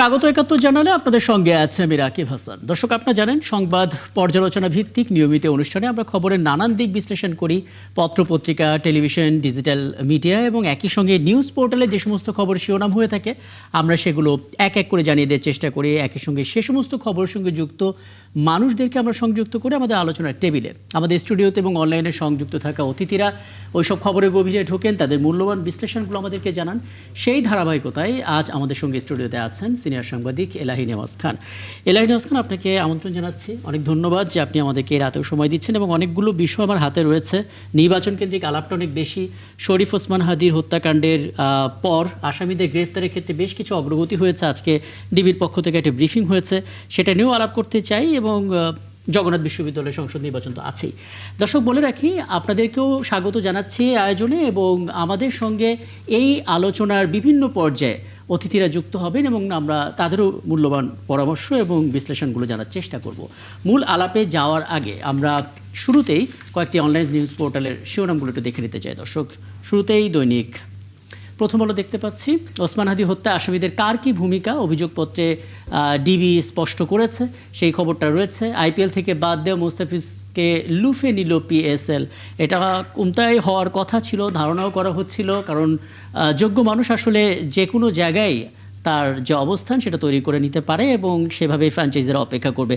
স্বাগত ৭১ জানালে আপনাদের সঙ্গে আছে আমি রাকিব হাসান। দর্শক, আপনারা জানেন সংবাদ পর্যালোচনা ভিত্তিক নিয়মিত অনুষ্ঠানে আমরা খবরের নানান দিক বিশ্লেষণ করি। পত্রপত্রিকা, টেলিভিশন, ডিজিটাল মিডিয়া এবং একই সঙ্গে নিউজ পোর্টালে যে সমস্ত খবর শিরোনাম হয়ে থাকে আমরা সেগুলো এক এক করে জানিয়ে দেওয়ার চেষ্টা করি। একই সঙ্গে সে সমস্ত খবরের সঙ্গে যুক্ত মানুষদেরকে আমরা সংযুক্ত করে আমাদের আলোচনার টেবিলে, আমাদের স্টুডিওতে এবং অনলাইনে সংযুক্ত থাকা অতিথিরা ওইসব খবরের গভীরে ঢোকেন, তাদের মূল্যবান বিশ্লেষণগুলো আমাদেরকে জানান। সেই ধারাবাহিকতায় আজ আমাদের সঙ্গে স্টুডিওতে আছেন সিনিয়র সাংবাদিক এলাহি নেওয়াজ খান। এলাহি নেওয়াজ খান, আপনাকে আমন্ত্রণ জানাচ্ছি। অনেক ধন্যবাদ যে আপনি আমাদেরকে রাতেও সময় দিচ্ছেন এবং অনেকগুলো বিষয় আমার হাতে রয়েছে। নির্বাচন কেন্দ্রিক আলাপটা অনেক বেশি। শরীফ ওসমান হাদির হত্যাকাণ্ডের পর আসামিদের গ্রেফতারের ক্ষেত্রে বেশ কিছু অগ্রগতি হয়েছে। আজকে ডিবির পক্ষ থেকে একটা ব্রিফিং হয়েছে, সেটা নিয়েও আলাপ করতে চাই এবং জগন্নাথ বিশ্ববিদ্যালয়ের সংসদ নির্বাচন তো আছেই। দর্শক, বলে রাখি আপনাদেরকেও স্বাগত জানাচ্ছি আয়োজনে এবং আমাদের সঙ্গে এই আলোচনার বিভিন্ন পর্যায়ে অতিথিরা যুক্ত হবেন এবং আমরা তাদেরও মূল্যবান পরামর্শ এবং বিশ্লেষণগুলো জানার চেষ্টা করব। মূল আলাপে যাওয়ার আগে আমরা শুরুতেই কয়েকটি অনলাইন নিউজ পোর্টালের শিরোনামগুলো একটু দেখে নিতে চাই। দর্শক, শুরুতেই দৈনিক প্রথম আলো দেখতে পাচ্ছি, ওসমান হাদি হত্যা আসামিদের কার কী ভূমিকা অভিযোগপত্রে ডিবি স্পষ্ট করেছে, সেই খবরটা রয়েছে। আইপিএল থেকে বাদ দেওয়া মুস্তাফিজকে লুফে নিল পিএসএল, এটা কোনটাই হওয়ার কথা ছিল, ধারণাও করা হচ্ছিল, কারণ যোগ্য মানুষ আসলে যে কোনো জায়গায় তার যে অবস্থান সেটা তৈরি করে নিতে পারে এবং সেভাবেই ফ্র্যাঞ্চাইজিরা অপেক্ষা করবে।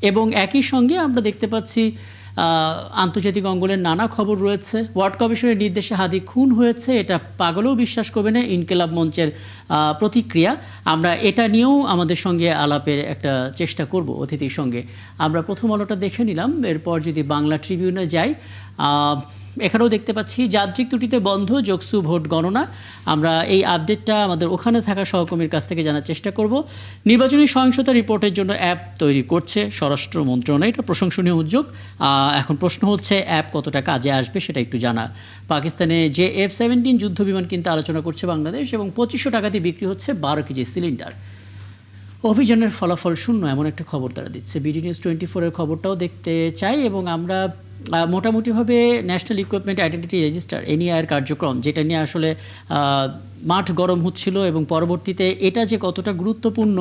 এবং একই সঙ্গে আমরা দেখতে পাচ্ছি আন্তর্জাতিক অঙ্গনের নানা খবর রয়েছে। ওয়ার্ড কমিশনের নির্দেশে হাদি খুন হয়েছে, এটা পাগলেও বিশ্বাস করবে না, ইনকিলাব মঞ্চের প্রতিক্রিয়া। আমরা এটা নিয়েও আমাদের সঙ্গে আলাপের একটা চেষ্টা করব অতিথির সঙ্গে। আমরা প্রথম আলোটা দেখে নিলাম, এরপর যদি বাংলা ট্রিবিউনে যাই, এখানেও দেখতে পাচ্ছি যান্ত্রিক ত্রুটিতে বন্ধ যোগসু ভোট গণনা। আমরা এই আপডেটটা আমাদের ওখানে থাকা সহকর্মীর কাছ থেকে জানার চেষ্টা করব। নির্বাচনী সহিংসতা রিপোর্টের জন্য অ্যাপ তৈরি করছে স্বরাষ্ট্র মন্ত্রণালয়, এটা প্রশংসনীয় উদ্যোগ। এখন প্রশ্ন হচ্ছে অ্যাপ কতটা কাজে আসবে সেটা একটু জানা। পাকিস্তানে যে F-17 যুদ্ধ বিমান কিনতে আলোচনা করছে বাংলাদেশ এবং 2500 টাকাতে বিক্রি হচ্ছে 12 কেজি সিলিন্ডার। অভিযানের ফলাফল শূন্য, এমন একটা খবর তারা দিচ্ছে। বিডি নিউজ 24-এর খবরটাও দেখতে চাই এবং আমরা মোটামুটিভাবে national equipment identity register NIR কার্যক্রম, যেটা নিয়ে আসলে মাঠ গরম হচ্ছিল এবং পরবর্তীতে এটা যে কতটা গুরুত্বপূর্ণ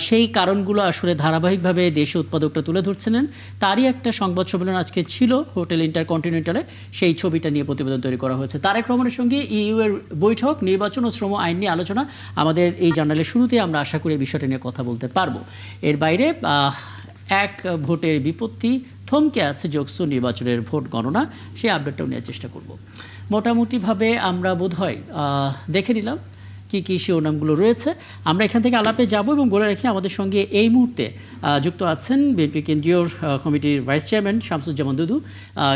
সেই কারণগুলো আসলে ধারাবাহিকভাবে দেশীয় উৎপাদকরা তুলে ধরছিলেন, তারই একটা সংবাদ সম্মেলন আজকে ছিল হোটেল ইন্টারকন্টিনেন্টালে। সেই ছবিটা নিয়ে প্রতিবেদন তৈরি করা হয়েছে। তারেক রহমানের সঙ্গে ইইউ এর বৈঠক, নির্বাচন ও শ্রম আইন নিয়ে আলোচনা। আমাদের এই জার্নালের শুরুতে আমরা আশা করি এই বিষয়টা নিয়ে কথা বলতে পারবো। এর বাইরে এক ভোটের বিপত্তি, থমকে আছে যোগসু নির্বাচনের ভোট গণনা, সেই আপডেটটাও নেওয়ার চেষ্টা করব। মোটামুটিভাবে আমরা বোধহয় দেখে নিলাম কী কী শিরোনামগুলো রয়েছে। আমরা এখান থেকে আলাপে যাব এবং বলে রাখি আমাদের সঙ্গে এই মুহূর্তে যুক্ত আছেন বিএনপি কেন্দ্রীয় কমিটির ভাইস চেয়ারম্যান শামসুজ্জামান দুদু।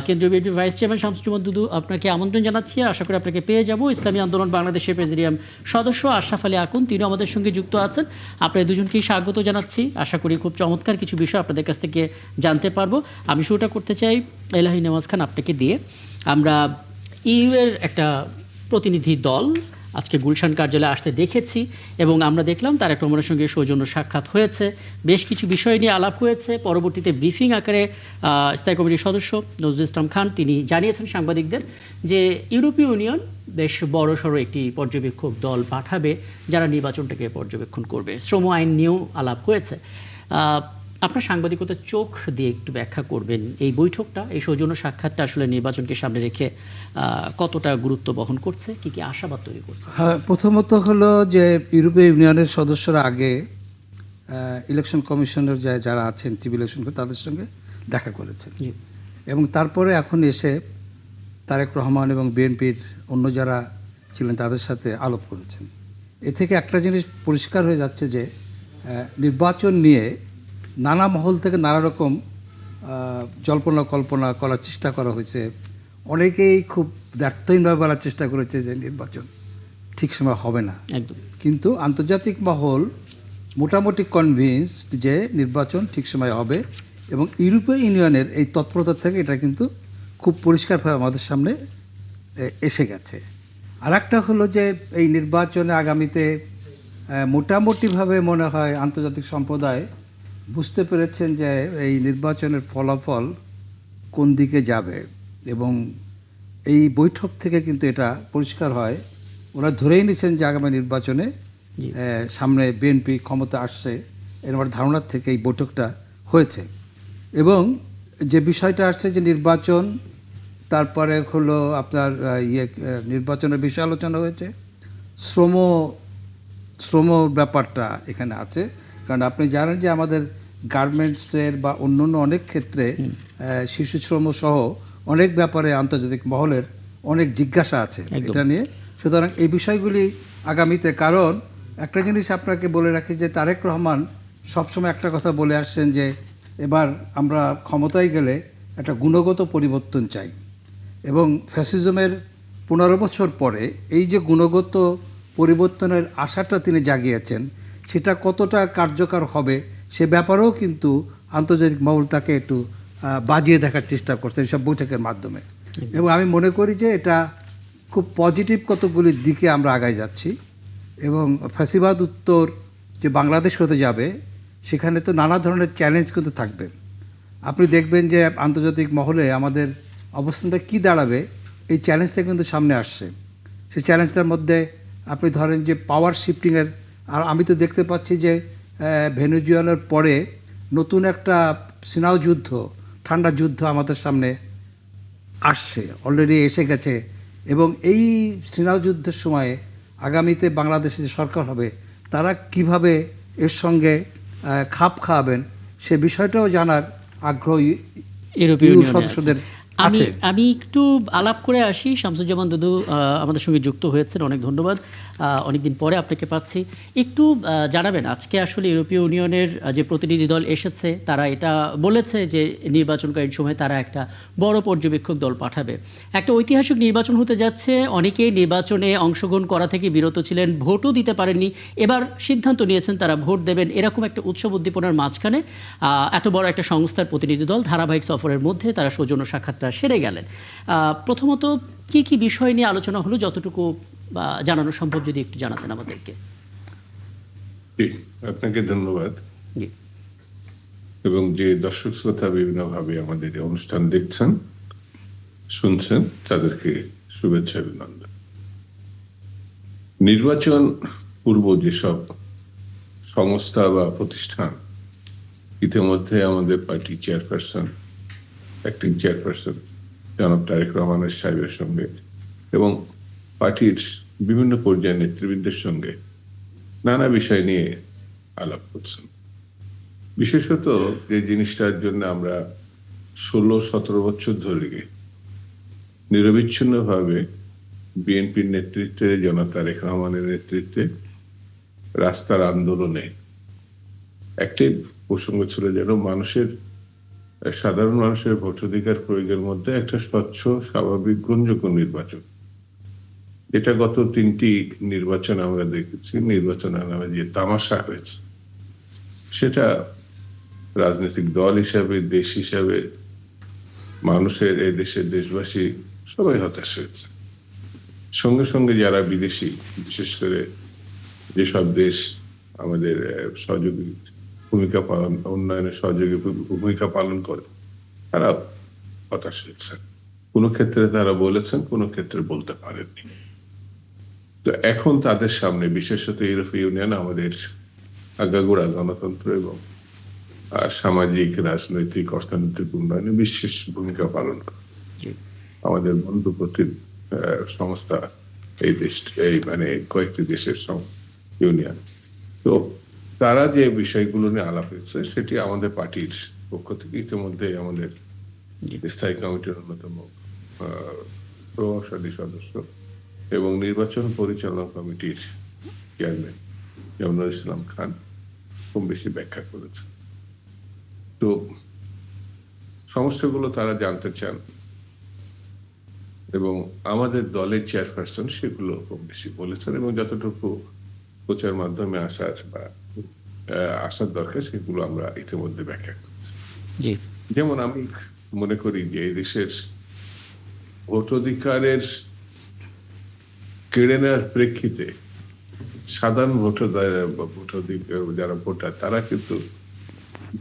কেন্দ্রীয় বিএনপি ভাইস চেয়ারম্যান শামসুজ্জামান দুদু, আপনাকে আমন্ত্রণ জানাচ্ছি। আশা করি আপনাকে পেয়ে যাব। ইসলামী আন্দোলন বাংলাদেশের প্রেসিডিয়াম সদস্য আশরাফ আলী আকুন, তিনিও আমাদের সঙ্গে যুক্ত আছেন। আপনাদের দুজনকেই স্বাগত জানাচ্ছি। আশা করি খুব চমৎকার কিছু বিষয় আপনাদের কাছ থেকে জানতে পারবো। আমি শুরুটা করতে চাই এলাহি নেওয়াজ খান আপনাকে দিয়ে। আমরা ইইউ এর একটা প্রতিনিধি দল আজকে গুলশান কার্যালয়ে আসতে দেখেছি এবং আমরা দেখলাম তারেক রহমানের সঙ্গে সৌজন্য সাক্ষাৎ হয়েছে, বেশ কিছু বিষয় নিয়ে আলাপ হয়েছে। পরবর্তীতে ব্রিফিং আকারে স্থায়ী কমিটির সদস্য নজরুল ইসলাম খান তিনি জানিয়েছেন সাংবাদিকদের যে ইউরোপীয় ইউনিয়ন বেশ বড়সড় একটি পর্যবেক্ষক দল পাঠাবে যারা নির্বাচনটাকে পর্যবেক্ষণ করবে। শ্রম আইন নিয়েও আলাপ হয়েছে। আপনার সাংবাদিকতার চোখ দিয়ে একটু ব্যাখ্যা করবেন এই বৈঠকটা, এই সৌজন্য সাক্ষাৎটা আসলে নির্বাচনকে সামনে রেখে কতটা গুরুত্ব বহন করছে, কী কী আশাবাদ তৈরি করছে? হ্যাঁ, প্রথমত হলো যে ইউরোপীয় ইউনিয়নের সদস্যরা আগে ইলেকশন কমিশনের যারা আছেন চিফ ইলেকশন তাদের সঙ্গে দেখা করেছেন এবং তারপরে এখন এসে তারেক রহমান এবং বিএনপির অন্য যারা ছিলেন তাদের সাথে আলাপ করেছেন। এ থেকে একটা জিনিস পরিষ্কার হয়ে যাচ্ছে যে নির্বাচন নিয়ে নানা মহল থেকে নানা রকম জল্পনা কল্পনা করার চেষ্টা করা হয়েছে। অনেকেই খুব ব্যর্থহীনভাবে বলার চেষ্টা করেছে যে নির্বাচন ঠিক সময় হবে না, একদম। কিন্তু আন্তর্জাতিক মহল মোটামুটি কনভিন্সড যে নির্বাচন ঠিক সময় হবে এবং ইউরোপীয় ইউনিয়নের এই তৎপরতা থেকে এটা কিন্তু খুব পরিষ্কারভাবে আমাদের সামনে এসে গেছে। আর একটা হলো যে এই নির্বাচনে আগামীতে মোটামুটিভাবে মনে হয় আন্তর্জাতিক সম্প্রদায় বুঝতে পেরেছেন যে এই নির্বাচনের ফলাফল কোন দিকে যাবে এবং এই বৈঠক থেকে কিন্তু এটা পরিষ্কার হয়। ওরা ধরেই নিয়েছেন যে আগামী নির্বাচনে সামনে বিএনপি ক্ষমতা আসছে এরকম ধারণার থেকে এই বৈঠকটা হয়েছে। এবং যে বিষয়টা আসছে যে নির্বাচন, তারপরে হলো আপনার নির্বাচনের বিষয়ে আলোচনা হয়েছে, শ্রম ব্যাপারটা এখানে আছে। কারণ আপনি জানেন যে আমাদের গার্মেন্টসের বা অন্য অনেক ক্ষেত্রে শিশু শ্রম সহ অনেক ব্যাপারে আন্তর্জাতিক মহলের অনেক জিজ্ঞাসা আছে এটা নিয়ে। সুতরাং এই বিষয়গুলি আগামীতে, কারণ একটা জিনিস আপনাকে বলে রাখি যে তারেক রহমান সবসময় একটা কথা বলে আসছেন যে এবার আমরা ক্ষমতায় গেলে একটা গুণগত পরিবর্তন চাই, এবং ফ্যাসিজমের 15 বছর পরে এই যে গুণগত পরিবর্তনের আশাটা তিনি জাগিয়েছেন, সেটা কতটা কার্যকর হবে সে ব্যাপারেও কিন্তু আন্তর্জাতিক মহল তাকে একটু বাজিয়ে দেখার চেষ্টা করছেন সব বৈঠকের মাধ্যমে। এবং আমি মনে করি যে এটা খুব পজিটিভ কতগুলি দিকে আমরা আগায় যাচ্ছি। এবং ফ্যাসিবাদ উত্তর যে বাংলাদেশ হতে যাবে, সেখানে তো নানা ধরনের চ্যালেঞ্জ কিন্তু থাকবে। আপনি দেখবেন যে আন্তর্জাতিক মহলে আমাদের অবস্থানটা কি দাঁড়াবে, এই চ্যালেঞ্জটা কিন্তু সামনে আসছে। সেই চ্যালেঞ্জটার মধ্যে আপনি ধরেন যে পাওয়ার শিফটিংয়ের, আর আমি তো দেখতে পাচ্ছি যে ভেনেজুয়েলার পরে নতুন একটা সিনাও যুদ্ধ, ঠান্ডা যুদ্ধ আমাদের সামনে আসছে, অলরেডি এসে গেছে। এবং এই সিনাও যুদ্ধের সময়ে আগামীতে বাংলাদেশে যে সরকার হবে তারা কিভাবে এর সঙ্গে খাপ খাওয়াবেন সে বিষয়টাও জানার আগ্রহ ইউরোপীয় সদস্যদের আমি আছে। আমি একটু আলাপ করে আসি। শামসুজ্জামান দুদু আমাদের সঙ্গে যুক্ত হয়েছেন, অনেক ধন্যবাদ। অনেকদিন পরে আপনাকে পাচ্ছি। একটু জানাবেন, আজকে আসলে ইউরোপীয় ইউনিয়নের যে প্রতিনিধি দল এসেছে তারা এটা বলেছে যে নির্বাচনকালীন সময় তারা একটা বড় পর্যবেক্ষক দল পাঠাবে। একটা ঐতিহাসিক নির্বাচন হতে যাচ্ছে, অনেকেই নির্বাচনে অংশগ্রহণ করা থেকে বিরত ছিলেন, ভোটও দিতে পারেননি, এবার সিদ্ধান্ত নিয়েছেন তারা ভোট দেবেন। এরকম একটা উৎসব উদ্দীপনার মাঝখানে এত বড় একটা সংস্থার প্রতিনিধি দল ধারাবাহিক সফরের মধ্যে তারা সৌজন্য সাক্ষাৎটা সেরে গেলেন। প্রথমত কি কি বিষয় নিয়ে আলোচনা হলো, যতটুকু জানানো সম্ভব যদি একটু জানাতেন আমাদেরকে। আপনাকে ধন্যবাদ। এবং যে দর্শক শ্রোতা বিভিন্নভাবে আমাদের এই অনুষ্ঠান দেখছেন, শুনছেন, তাদেরকে শুভেচ্ছা অভিনন্দন। নির্বাচন পূর্ব যেসব সংস্থা বা প্রতিষ্ঠান ইতিমধ্যে আমাদের পার্টি চেয়ারপারসন, অ্যাক্টিং চেয়ারপারসন জনাব তারেক রহমানের সাহেবের সঙ্গে এবং পার্টির বিভিন্ন পর্যায়ের নেতৃবৃন্দের সঙ্গে নানা বিষয় নিয়ে আলাপ করছেন। বিশেষত যে জিনিসটার জন্য আমরা 16-17 বছর ধরে নিরবিচ্ছিন্নভাবে বিএনপির নেতৃত্বে, জনাব তারেক রহমানের নেতৃত্বে রাস্তার আন্দোলনে একটাই প্রসঙ্গ ছিল যেন সাধারণ মানুষের ভোটাধিকার প্রয়োগের মধ্যে একটা স্বচ্ছ, স্বাভাবিক, গ্রহণযোগ্য নির্বাচন। এটা গত 3টি নির্বাচন আমরা দেখেছি, নির্বাচনের নামে যে তামাশা হয়েছে সেটা রাজনৈতিক দল হিসাবে, দেশ হিসাবে, মানুষের, এই দেশের দেশবাসী সবাই হতাশ হয়েছে। সঙ্গে সঙ্গে যারা বিদেশি, বিশেষ করে যেসব দেশ আমাদের সহযোগী ভূমিকা পালন, উন্নয়নের সহযোগী ভূমিকা পালন করে, তারা হতাশ হয়েছে। কোনো ক্ষেত্রে তারা বলেছেন, কোনো ক্ষেত্রে বলতে পারেননি। তো এখন তাদের সামনে, বিশেষত ইউরোপীয় ইউনিয়ন আমাদের আগাগোড়া গণতন্ত্র এবং সামাজিক, রাজনৈতিক, অর্থনৈতিক উন্নয়নে বিশেষ ভূমিকা পালন করে। আমাদের বন্ধু সংস্থা এই দেশ, এই মানে কয়েকটি দেশের ইউনিয়ন। তো তারা যে বিষয়গুলো নিয়ে আলাপ হয়েছে সেটি আমাদের পার্টির পক্ষ থেকে ইতিমধ্যে আমাদের স্থায়ী কমিটির অন্যতম প্রভাবশালী সদস্য এবং নির্বাচন পরিচালনা কমিটির চেয়ারম্যান জামানুল ইসলাম খান খুব বেশি ব্যাখ্যা করেছে। তো সমস্যাগুলো তারা জানতে চান এবং আমাদের দলের চেয়ারপারসন সেগুলো খুব বেশি বলেছেন এবং যতটুকু প্রচার মাধ্যমে আসার দরকার সেগুলো আমরা ইতিমধ্যে ব্যাখ্যা করছি। যেমন আমি মনে করি যে এই দেশের ভোটাধিকারের কেড়ে নেওয়ার প্রেক্ষিতে সাধারণ যারা ভোটার তারা কিন্তু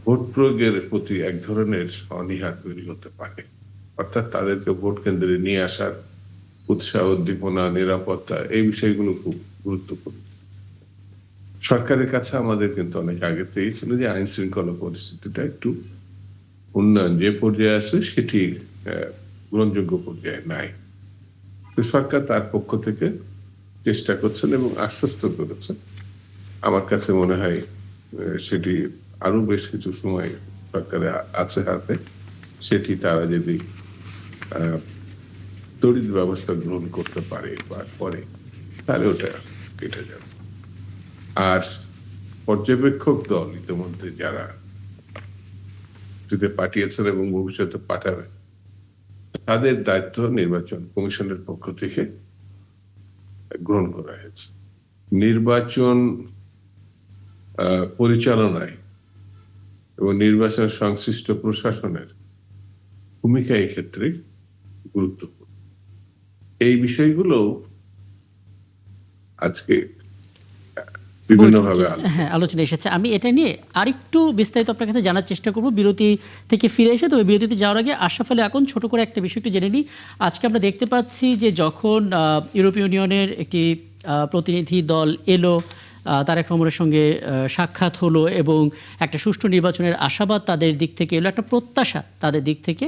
ভোট প্রয়োগের প্রতি এক ধরনের অনীহা তৈরি হতে পারে। অর্থাৎ তাদেরকে ভোট কেন্দ্রে নিয়ে আসার উৎসাহ, উদ্দীপনা, নিরাপত্তা, এই বিষয়গুলো খুব গুরুত্বপূর্ণ। সরকারের কাছে আমাদের কিন্তু অনেক আগে থেকেই ছিল যে আইন শৃঙ্খলা পরিস্থিতিটা একটু উন্নয়ন যে পর্যায়ে আছে সেটি গ্রহণযোগ্য পর্যায়ে নাই। তো সরকার তার পক্ষ থেকে চেষ্টা করছেন এবং আশ্বস্ত করেছেন। আমার কাছে মনে হয় সেটি আরো বেশ কিছু সময় সরকারের আছে হাতে, সেটি তারা যদি তড়িৎ ব্যবস্থা গ্রহণ করতে পারে বা করে তাহলে ওটা কেটে যাবে। আর পর্যবেক্ষক দল ইতিমধ্যে যারা পাঠিয়েছেন এবং ভবিষ্যতে পাঠাবেন, তাদের দায়িত্ব নির্বাচন কমিশনের পক্ষ থেকে গ্রহণ করা হয়েছে। নির্বাচন পরিচালনায় এবং নির্বাচন সংশ্লিষ্ট প্রশাসনের ভূমিকা এই ক্ষেত্রে গুরুত্বপূর্ণ। এই বিষয়গুলো আজকে বিভিন্নভাবে আলোচনা এসেছে। আমি এটা নিয়ে আরেকটু বিস্তারিত আপনার কাছে জানার চেষ্টা করব বিরতি থেকে ফিরে এসে। তবে বিরতিতে যাওয়ার আগে আশরাফ আলী এখন ছোট করে একটা বিষয় একটু জেনে নিই। আজকে আমরা দেখতে পাচ্ছি যে যখন ইউরোপীয় ইউনিয়নের একটি প্রতিনিধি দল এলো, তারেক রহমানের সঙ্গে সাক্ষাৎ হলো এবং একটা সুষ্ঠু নির্বাচনের আশাবাদ তাদের দিক থেকে এলো, একটা প্রত্যাশা তাদের দিক থেকে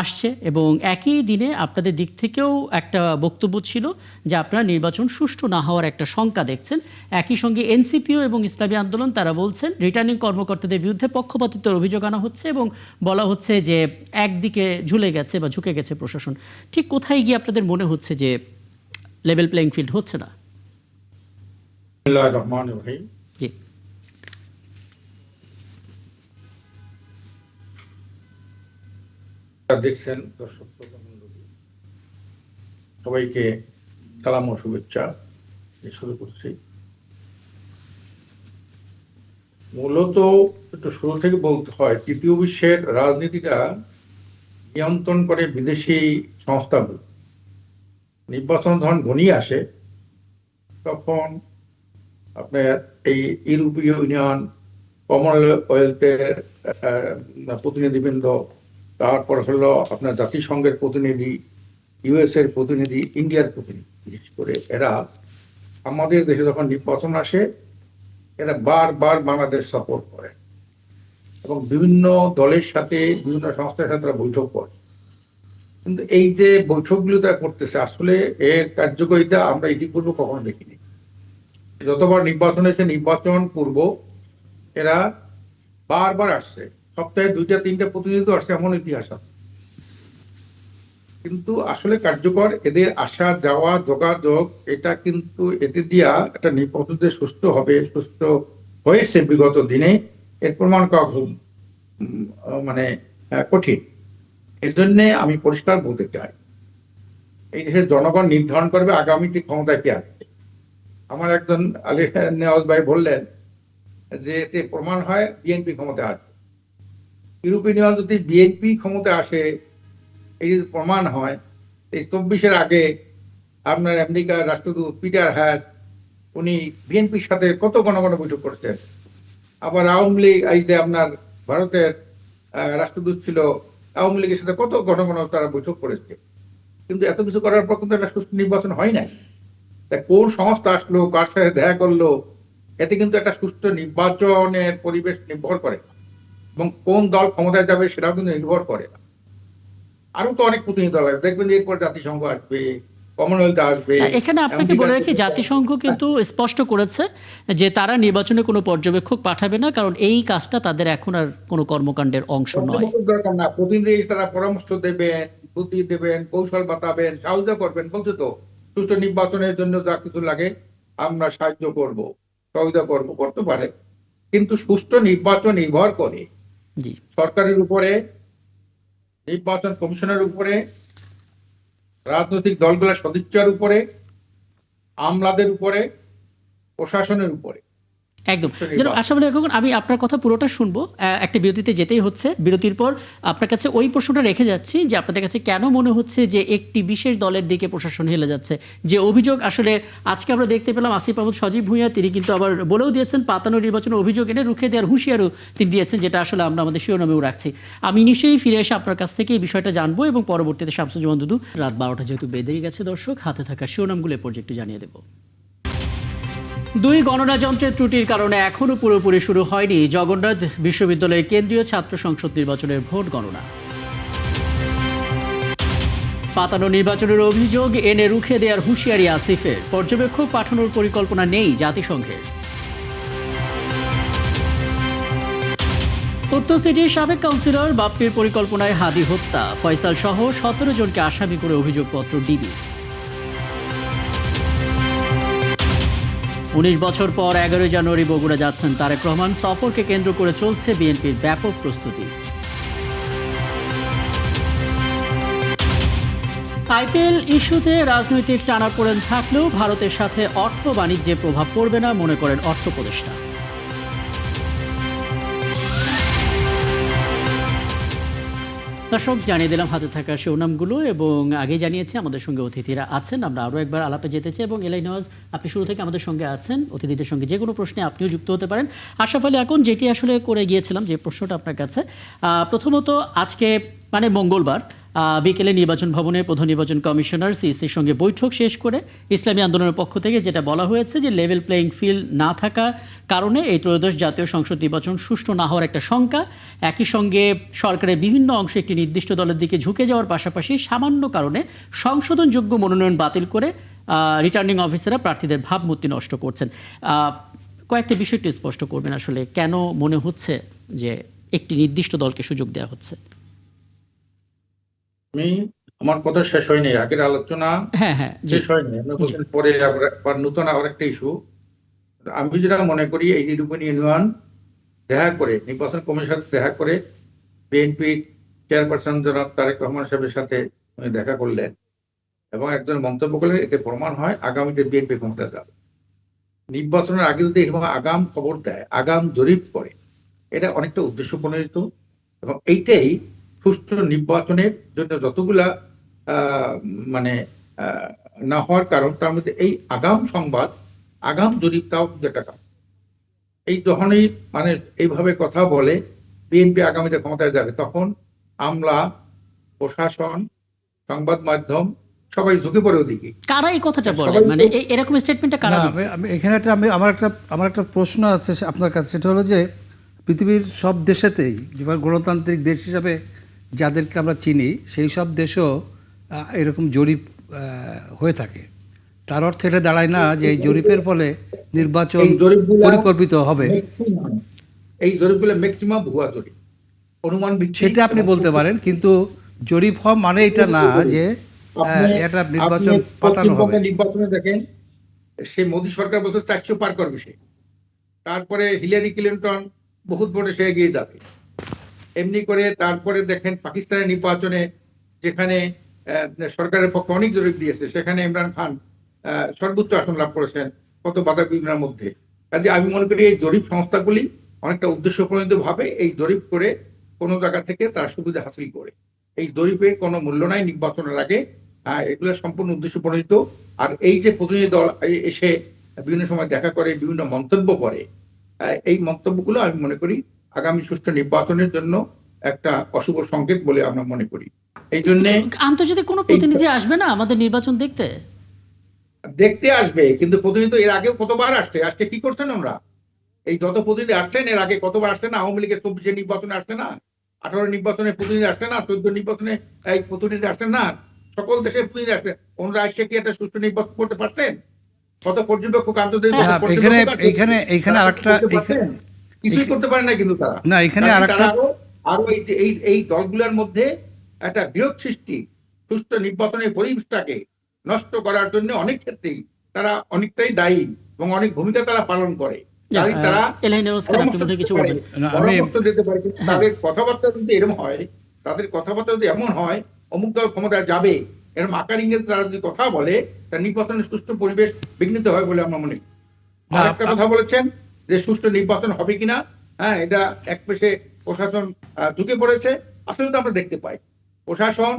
আসছে এবং একই দিনে আপনাদের দিক থেকেও একটা বক্তব্য ছিল যে আপনারা নির্বাচন সুষ্ঠু না হওয়ার একটা শঙ্কা দেখছেন। একই সঙ্গে এনসিপিও এবং ইসলামী আন্দোলন তারা বলছেন রিটার্নিং কর্মকর্তাদের বিরুদ্ধে পক্ষপাতিত্বের অভিযোগ আনা হচ্ছে এবং বলা হচ্ছে যে একদিকে ঝুলে গেছে বা ঝুঁকে গেছে প্রশাসন। ঠিক কোথায় গিয়ে আপনাদের মনে হচ্ছে যে লেভেল প্লেইং ফিল্ড হচ্ছে না? জি, দেখছেন দর্শক সবাইকে সালাম ও শুভেচ্ছা শুরু করছি। মূলত একটু শুরু থেকে বলতে হয়, তৃতীয় বিশ্বের রাজনীতিটা নিয়ন্ত্রণ করে বিদেশি সংস্থাগুলো। নির্বাচন যখন ঘনিয়ে আসে তখন আপনার এই ইউরোপীয় ইউনিয়ন, কমনওয়েলথের প্রতিনিধিবৃন্দ, তারপর হলো আপনার জাতিসংঘের প্রতিনিধি, ইউএস এর প্রতিনিধি, ইন্ডিয়ার প্রতিনিধি, বিশেষ করে এরা আমাদের দেশে যখন নির্বাচন আসে এরা বারবার বাংলাদেশ সাপোর্ট করে এবং বিভিন্ন দলের সাথে বিভিন্ন সংস্থার সাথে তারা বৈঠক করে। কিন্তু এই যে বৈঠকগুলো তারা করতেছে আসলে এর কার্যকারিতা আমরা ইতিপূর্বে কখনো দেখিনি। যতবার নির্বাচন হয়েছে নির্বাচন পূর্ব এরা বারবার আসছে, সপ্তাহে 2-3টা প্রতিনিধি আসছে, এমন ইতিহাস আছে। কিন্তু আসলে কার্যকর এদের আসা যাওয়া যোগাযোগ এটা কিন্তু এতে দিয়া একটা নির্বাচন যে সুষ্ঠু হবে, সুষ্ঠু হয়েছে বিগত দিনে, এর প্রমাণ করা খুব কঠিন। এর জন্যে আমি পরিষ্কার বলতে চাই, এই দেশের জনগণ নির্ধারণ করবে আগামীতে ক্ষমতায় কে আসবে। আমার একজন আলী নেওয়াজ ভাই বললেন যে এতে প্রমাণ হয় বিএনপি ক্ষমতায় আসবে। ইউরোপীয় ইউনিয়ন যদি বিএনপি ক্ষমতায় আসে, এই যদি প্রমাণ হয়, এই 24-এর আগে আপনার আমেরিকার রাষ্ট্রদূত পিটার হ্যাস উনি বিএনপির সাথে কত ঘন ঘন বৈঠক করছেন। আবার আওয়ামী লীগ, এই যে আপনার ভারতের রাষ্ট্রদূত ছিল, আওয়ামী লীগের সাথে কত ঘন ঘন তারা বৈঠক করেছে। কিন্তু এত কিছু করার পর কিন্তু একটা সুষ্ঠু নির্বাচন হয় নাই। কোন সংস্থা আসলো, কার সাথে দেখা করলো, এতে কিন্তু একটা সুষ্ঠু নির্বাচনের পরিবেশ নির্ভর করে এবং কোন দল ক্ষমতায় যাবে সেটাও কিন্তু নির্ভর করে না। আরো তো অনেক প্রতিনিধি দল আসবে, দেখবেন যে এরপর জাতিসংঘ আসবে, কমনওয়েলথ আসবে। এখানে আপনাকে বলে রাখি জাতিসংঘ কিন্তু স্পষ্ট করেছে যে তারা নির্বাচনে কোনো পর্যবেক্ষক পাঠাবে না, কারণ এই কাজটা তাদের এখন আর কোনো কর্মকাণ্ডের অংশ নয়। দরকার না, প্রতিনিধি তারা পরামর্শ দেবেন, বুদ্ধি দেবেন, কৌশল বাতাবেন, সাহায্য করবেন। বলছে তো সুষ্ঠু নির্বাচনের জন্য যা কিছু লাগে আমরা সাহায্য করব, সহযোগিতা করব, করতে পারে। কিন্তু সুষ্ঠু নির্বাচন নির্ভর করে সরকারের উপরে, নির্বাচন কমিশনের উপরে, রাজনৈতিক দলগুলোর সদস্যের উপরে, আমলাদের উপরে, প্রশাসনের উপরে। একদম। আসলে আমি আপনার কথা পুরোটা শুনবো, একটা বিরতিতে যেতেই হচ্ছে। বিরতির পর আপনার কাছে ওই প্রশ্নটা রেখে যাচ্ছি যে আপনাদের কাছে কেন মনে হচ্ছে যে একটি বিশেষ দলের দিকে প্রশাসন হেলে যাচ্ছে। যে অভিযোগ আসলে আজকে আমরা দেখতে পেলাম আসিফ মাহমুদ সজীব ভুঁইয়া তিনি কিন্তু আবার বলেও দিয়েছেন, পাতানো নির্বাচনের অভিযোগ এনে রুখে দেওয়ার হুঁশিয়ারও তিনি দিয়েছেন, যেটা আসলে আমরা আমাদের শিরোনামেও রাখছি। আমি নিশ্চয়ই ফিরে এসে আপনার কাছ থেকে এই বিষয়টা জানবো এবং পরবর্তীতে শামসুজ্জামান দুদু। রাত 12টা যেহেতু বেঁধেই গেছে দর্শক, হাতে থাকা শিরোনামগুলো পর্যন্ত জানিয়ে দেবো। দুই গণনা যন্ত্রের ত্রুটির কারণে এখনও পুরোপুরি শুরু হয়নি জগন্নাথ বিশ্ববিদ্যালয়ের কেন্দ্রীয় ছাত্র সংসদ নির্বাচনের ভোট গণনা। পাতানো নির্বাচনের অভিযোগ এনে রুখে দেওয়ার হুঁশিয়ারি আসিফের, পর্যবেক্ষক পাঠানোর পরিকল্পনা নেই জাতিসংঘের। উত্তর সিটির সাবেক কাউন্সিলর বাপ্পির পরিকল্পনায় হাদি হত্যা, ফয়সাল সহ 17 জনকে আসামি করে অভিযোগপত্র ডিবি। 19 বছর পর 11 জানুয়ারি বগুড়া যাচ্ছেন তারেক রহমান, সফরকে কেন্দ্র করে চলছে বিএনপির ব্যাপক প্রস্তুতি। আইপিএল ইস্যুতে রাজনৈতিক টানাপোড়েন থাকলেও ভারতের সাথে অর্থ বাণিজ্যে প্রভাব পড়বে না মনে করেন অর্থ উপদেষ্টা। দর্শক, জানিয়ে দিলাম হাতে থাকা শিরোনামগুলো এবং আগে জানিয়েছি আমাদের সঙ্গে অতিথিরা আছেন। আমরা আরও একবার আলাপে যেতে চাই এবং এলাই নওয়াজ, আপনি শুরু থেকে আমাদের সঙ্গে আছেন, অতিথিদের সঙ্গে যে কোনো প্রশ্নে আপনিও যুক্ত হতে পারেন। আশরাফ আলী আকন, যেটি আসলে করে গিয়েছিলাম যে প্রশ্নটা আপনার কাছে, প্রথমত আজকে মানে মঙ্গলবার বিকেলে নির্বাচন ভবনে প্রধান নির্বাচন কমিশনার সিইসির সঙ্গে বৈঠক শেষ করে ইসলামী আন্দোলনের পক্ষ থেকে যেটা বলা হয়েছে যে লেভেল প্লেয়িং ফিল্ড না থাকার কারণে এই ত্রয়োদশ জাতীয় সংসদ নির্বাচন সুষ্ঠু না হওয়ার একটা শঙ্কা, একই সঙ্গে সরকারের বিভিন্ন অংশ একটি নির্দিষ্ট দলের দিকে ঝুঁকে যাওয়ার পাশাপাশি সামান্য কারণে সংশোধনযোগ্য মনোনয়ন বাতিল করে রিটার্নিং অফিসাররা প্রার্থীদের ভাবমূর্তি নষ্ট করছেন। কয়েকটা বিষয়টি স্পষ্ট করবেন, আসলে কেন মনে হচ্ছে যে একটি নির্দিষ্ট দলকে সুযোগ দেওয়া হচ্ছে? আমার কথা শেষ হয়নি, আগের আলোচনা শেষ হয়নি, পরে আবার নতুন আবার একটা ইস্যু। আমি যেটা মনে করি, এই ইউরোপিয়ান ইউনিয়ন দেখা করে, নির্বাচন কমিশন দেখা করে বিএনপি চেয়ারপারসন জনাব তারেক রহমান সাহেবের সাথে দেখা করলেন এবং একজন মন্তব্য করলেন, এতে প্রমাণ হয় আগামীতে বিএনপি ক্ষমতা যাবে। নির্বাচনের আগে যদি এরকম আগাম খবর দেয়, আগাম জরিপ করে, এটা অনেকটা উদ্দেশ্য প্রণোদিত এবং এইটাই সুষ্ঠু নির্বাচনের জন্য যতগুলা মানে না হওয়ার কারণ, তার মধ্যে এই আগাম সংবাদ, আগাম জরিপটাও যেটা কারণ। এই যখনই মানে এইভাবে কথা বলে বিএনপি আগামীতে ক্ষমতায় যাবে, তখন আমলা, প্রশাসন, সংবাদ মাধ্যম সবাই ঝুঁকে পড়ে ওদিকে। কারা এই কথাটা বলে, মানে এরকম স্টেটমেন্টটা কারা দিচ্ছে? এখানে আমার একটা প্রশ্ন আছে আপনার কাছে, সেটা হলো যে পৃথিবীর সব দেশেতেই যেমন গণতান্ত্রিক দেশ হিসাবে যাদেরকে আমরা চিনি, সেই সব দেশেও এরকম জরিপ হয়ে থাকে। তার অর্থ এটা দাঁড়ায় না যে এই জরিপের ফলে নির্বাচন পরিকল্পিত হবে। এই জরিপগুলো ম্যাক্সিমাম ভুয়া জরিপ, অনুমান, সেটা আপনি বলতে পারেন, কিন্তু জরিপ হওয়া মানে এটা না যে এটা নির্বাচন পাতানো হবে। নির্বাচনে দেখেন, সে মোদী সরকার বছর 400 পার করবে, সে তারপরে হিলারি ক্লিন্টন বহুত ভোটে সে এগিয়ে যাবে। এমনি করে তারপরে দেখেন পাকিস্তানের নির্বাচনে, যেখানে সরকারের পক্ষে অনেক জরিপ দিয়েছে, সেখানে ইমরান খান সর্বোচ্চ আসন লাভ করেছেন কত বাধা বিঘ্নের মধ্যে। কাজে আমি মনে করি এই জরিপ সংস্থাগুলি অনেকটা উদ্দেশ্য প্রণোদিত ভাবে এই জরিপ করে কোনো জায়গা থেকে তারা সুবিধা হাসিল করে। এই জরিপের কোনো মূল্য নাই নির্বাচনের আগে, এগুলো সম্পূর্ণ উদ্দেশ্য প্রণোদিত। আর এই যে প্রতিনিধি দল এসে বিভিন্ন সময় দেখা করে, বিভিন্ন মন্তব্য করে, এই মন্তব্যগুলো আমি মনে করি আগামী সুষ্ঠু নির্বাচনের জন্য একটা অশুভ সংকেত বলে আমরা মনে করি। এই জন্য আন্তর্জাতিক কোনো প্রতিনিধি আসবে না আমাদের নির্বাচন দেখতে আসবে, কিন্তু প্রতিনিধি এর আগে কতবার আসছে, আজকে কি করছেন আমরা? এই যত প্রতিনিধি আসছেন এর আগে কতবার আসছে না? আওয়ামী লীগের 24 নির্বাচনে আসছে না, 18 নির্বাচনে প্রতিনিধি আসছে না, 14 নির্বাচনে এই প্রতিনিধি আসছেন না, সকল দেশের প্রতিনিধি আসছে। ওনারা আসছে কি একটা সুষ্ঠু নির্বাচন করতে পারছেন? কত পর্যবেক্ষক আন্তর্জাতিক এখানে আরেকটা কিছুই করতে পারে না, কিন্তু তারা না, এখানে আরেকটা আরো এই দলগুলোর মধ্যে একটা বিরোধ সৃষ্টি, সুষ্ঠু নির্বাচনের পরিবেশটাকে নষ্ট করার জন্য অনেক ক্ষেত্রেই তারা অনেকটাই দায়ী এবং অনেক ভূমিকা তারা পালন করে। তাদের কথাবার্তা যদি এরকম হয়, তাদের কথাবার্তা যদি এমন হয় অমুক দল ক্ষমতায় যাবে, এরকম আকার ইঙ্গিতে তারা যদি কথা বলে, তার নির্বাচনের সুষ্ঠু পরিবেশ বিঘ্নিত হয় বলে আমরা মনে করি। আরেকটা কথা বলেছেন যে সুষ্ঠু নির্বাচন হবে কিনা, এটা এক পেশে প্রশাসন ঝুঁকে পড়েছে। আসলে তো আমরা দেখতে পাই, প্রশাসন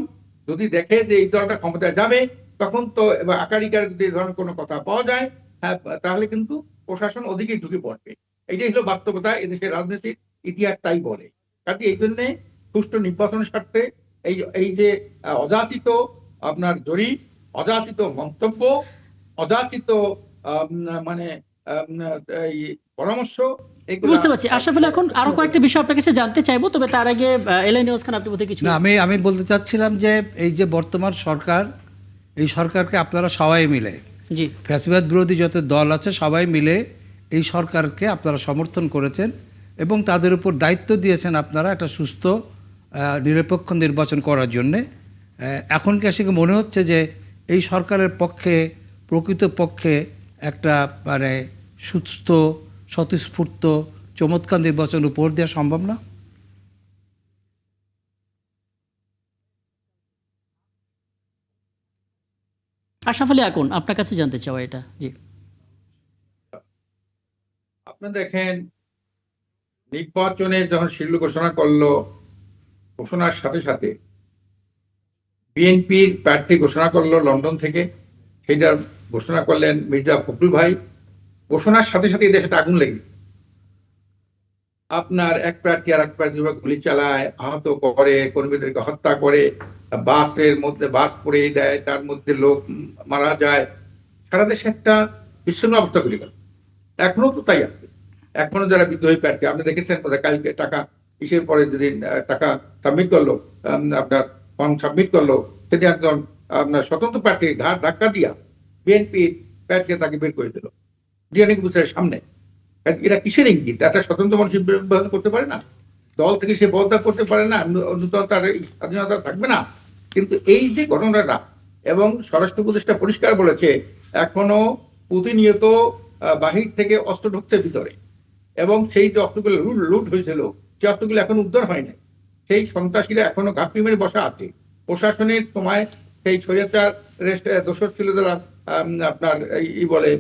যদি দেখে যে এই দলটা ক্ষমতায় যাবে, তখন তো আকারিকার যদি এই ধরনের কোনো কথা পাওয়া যায়, তাহলে কিন্তু প্রশাসন ওদিকে ঝুঁকে পড়বে। এইটাই হলো বাস্তবতা, এদেশের রাজনীতির ইতিহাস তাই বলে। কাজে এই জন্যে সুষ্ঠু নির্বাচনের স্বার্থে এই যে অযাচিত আপনার জরিপ, অযাচিত মন্তব্য, অযাচিত মানে এই পরামর্শ এগুলো বুঝতে পারছি আশরাফ আলী, এখন আরো কয়েকটা বিষয় আপনার কাছে জানতে চাইবো, তবে তার আগে এলআই নিউজ খান আপনি বলতে কিছু। না, আমি বলতে চাচ্ছিলাম যে এই যে বর্তমান সরকার, এই সরকারকে আপনারা সবাই মিলে, জি ফ্যাসিবাদ বিরোধী যত দল আছে সবাই মিলে এই সরকারকে আপনারা সমর্থন করেছেন এবং তাদের উপর দায়িত্ব দিয়েছেন আপনারা একটা সুস্থ নিরপেক্ষ নির্বাচন করার জন্যে। এখন কি আসলে মনে হচ্ছে যে এই সরকারের পক্ষে প্রকৃতপক্ষে একটা মানে সুস্থ স্বতঃস্ফূর্ত চমৎকার নির্বাচন উপহার দেওয়া সম্ভব না? আশরাফ আলী, এখন আপনার কাছে জানতে চাওয়া এটা। জি আপনি দেখেন, নির্বাচনের যখন শিডিউল ঘোষণা করলো, ঘোষণার সাথে সাথে বিএনপির প্রার্থী ঘোষণা করলো লন্ডন থেকে, সেটা ঘোষণা করলেন মির্জা ফখরুল ভাই। ঘোষণার সাথে সাথে দেশে আগুন লেগে আপনার এক প্রার্থী আর এক প্রার্থীর উপর গুলি চালায়, আহত করে, কর্মীদেরকে হত্যা করে, বাসের মধ্যে বাস পড়ে দেয়, তার মধ্যে লোক মারা যায়। সারা দেশে একটা বিচ্ছিন্ন অবস্থা গুলি গেল। এখনো তো তাই আছে। এখনো যারা বিদ্রোহী প্রার্থী, আপনি দেখেছেন কালকে টাকা ইসের পরে যেদিন টাকা সাবমিট করলো, আপনার ফর্ম সাবমিট করলো, সেদিন একজন আপনার স্বতন্ত্র প্রার্থী ঘাট ধাক্কা দিয়া বিএনপি প্রার্থী তাকে বের করে দিল রিটার্নিং অফিসারের সামনে। এরা কিসের ইঙ্গিত? একটা স্বতন্ত্র মানুষ নির্বাচন করতে পারে না, দল থেকে সে পদত্যাগ করতে পারে না, নূতন তার স্বাধীনতা থাকবে না। কিন্তু এই যে ঘটনাটা, এবং স্বরাষ্ট্র উপদেষ্টা পরিষ্কার বলেছে এখনো প্রতিনিয়ত বাহির থেকে অস্ত্র ঢুকছে ভিতরে, এবং সেই যে অস্ত্রগুলো লুট হয়েছিল সেই অস্ত্রগুলো এখন উদ্ধার হয় নাই। সেই সন্ত্রাসীরা এখনো ঘাপটি মেরে বসা আছে। প্রশাসনের সময় সেই স্বৈরাচার দোষর ছিল যারা আপনার এই বলে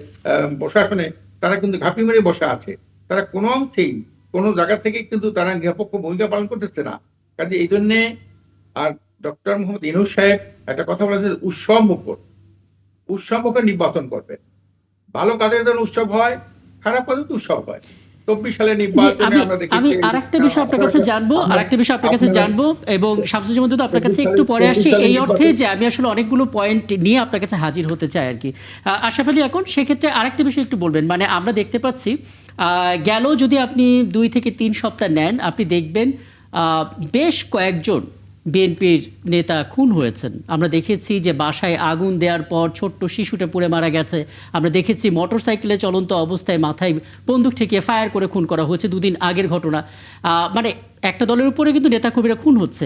প্রশাসনে, তারা কিন্তু ঘাপটি মেরে বসা আছে। তারা কোনো অংশেই কোনো জায়গা থেকে কিন্তু তারা নিরপেক্ষ ভূমিকা পালন করতেছে না। কাজে এই জন্যে আর ডক্টর মোহাম্মদ ইউনূস সাহেব একটা কথা বলেছেন, উৎসব মুখর নির্বাচন করবেন। ভালো কাজের জন্য উৎসব হয়, খারাপ কাজে তো উৎসব হয়। 24 সালে নির্বাচনে আমরা দেখি। আমি আরেকটা বিষয় আপনার কাছে জানবো এবং শামসুজ্জামান দুদু আপনার কাছে একটু পরে আসছি, এই অর্থে যে আমি আসলে অনেকগুলো পয়েন্ট নিয়ে আপনার কাছে হাজির হতে চাই আর কি। আশরাফ আলী, এখন সেক্ষেত্রে আরেকটা বিষয় একটু বলবেন। মানে আমরা দেখতে পাচ্ছি গেল যদি আপনি 2 থেকে 3 সপ্তাহ নেন, আপনি দেখবেন বেশ কয়েকজন বিএনপির নেতা খুন হয়েছেন। আমরা দেখেছি যে বাসায় আগুন দেওয়ার পর ছোট্ট শিশুটা পুড়ে মারা গেছে। আমরা দেখেছি মোটরসাইকেলে চলন্ত অবস্থায় মাথায় বন্দুক ঠেকিয়ে ফায়ার করে খুন করা হয়েছে, 2 দিন আগের ঘটনা। মানে একটা দলের উপরে কিন্তু নেতাকর্মীরা খুন হচ্ছে।